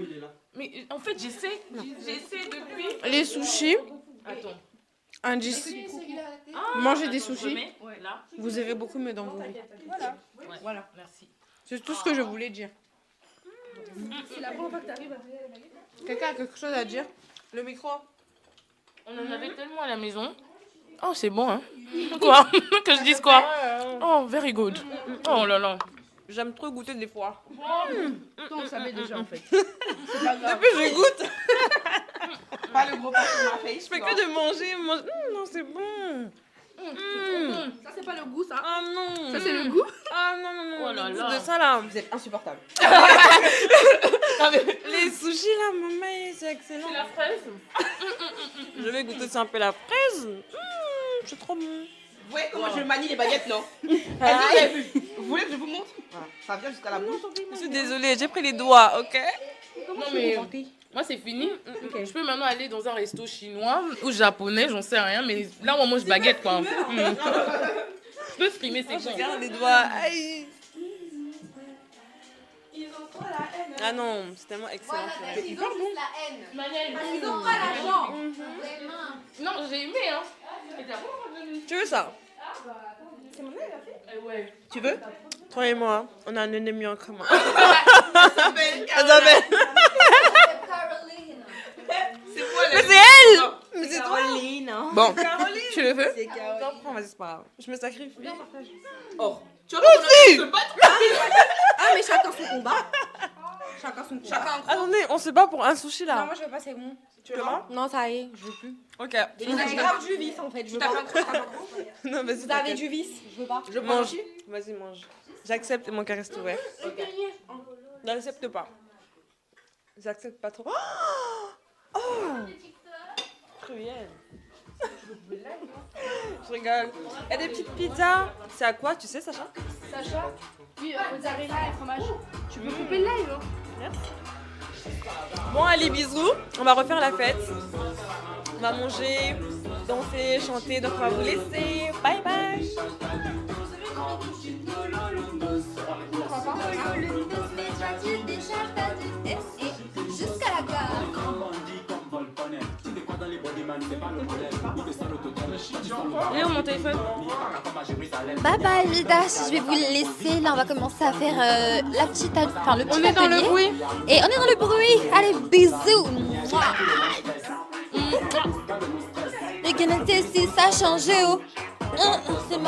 Mais en fait, j'essaie depuis... Les sushis, Attends. indice. Mangez des sushis. Ouais, là. Vous irez beaucoup mieux dans vos vies. Voilà, merci. C'est tout ce que je voulais dire. C'est la première fois que t'arrives à... Quelqu'un a quelque chose à dire? Le micro? On en avait tellement à la maison. Oh, c'est bon, hein? Quoi? Que je dise quoi? Oh, very good. Oh là là. J'aime trop goûter des fois. Toi, on savait déjà en fait. Depuis, je goûte. Pas le gros pas sur ma face. Je fais que de manger. Non, c'est bon. Ça, c'est pas le goût, ça. Ah non. Ça, c'est le goût. Ah non. Oh là Le goût là. de ça là. Vous êtes insupportable. Les sushis là, maman, c'est excellent. C'est la fraise? Je vais goûter ça un peu la fraise. C'est trop bon. Vous voyez comment je manie les baguettes, non? Est-ce que vous avez vu? Vous voulez que je vous montre? Voilà. Ça vient jusqu'à la bouche. Je suis désolée, j'ai pris les doigts, ok? Non mais moi c'est fini. Je peux maintenant aller dans un resto chinois ou japonais, j'en sais rien, mais là on mange baguette quoi. Je peux frimer c'est Je quoi? regarde les doigts. Aïe. Ah non, c'est tellement excellent. Ils ont juste la haine. Manel. Ils ont pas l'argent. Vraiment. Non j'ai aimé hein. Et t'as pas Tu veux ça? ouais. Tu veux? Toi et moi, on a un ennemi en commun. Isabelle. Caroline. C'est quoi Mais c'est elle! Mais c'est toi! Bon, Tu le veux? T'en prends, vas-y, c'est pas grave. Je me sacrifie. oh. Tu vois comment on a se battre? Ah, mais chacun son combat. Chacun son coup. Attendez, on se bat pour un sushi là. Non, moi je veux pas, c'est bon. Tu veux pas? Non, ça y est, je veux plus. Ok. J'ai grave du vice en fait, je veux pas. Non, vas-y. Vous avez du vice, je veux pas. Je mange. Vas-y, mange. J'accepte et mon cœur reste ouvert. J'accepte pas. J'accepte pas trop. Oh! Cruel. Je rigole. Il y a des petites pizzas. C'est à quoi, tu sais, Sacha? Sacha, oui, mozzarella et fromage. Tu peux couper le live, hein? Bon, allez, bisous. On va refaire la fête. On va manger, danser, chanter. Donc, on va vous laisser. Bye bye. Jusqu'à la gare. Léo, mon téléphone. Bye bye les Dash, je vais vous laisser. Là, on va commencer à faire la petite, enfin le petit On est dans le atelier. bruit. Et on est dans le bruit. Allez, bisous. Les gars, si ça a changé, oh. C'est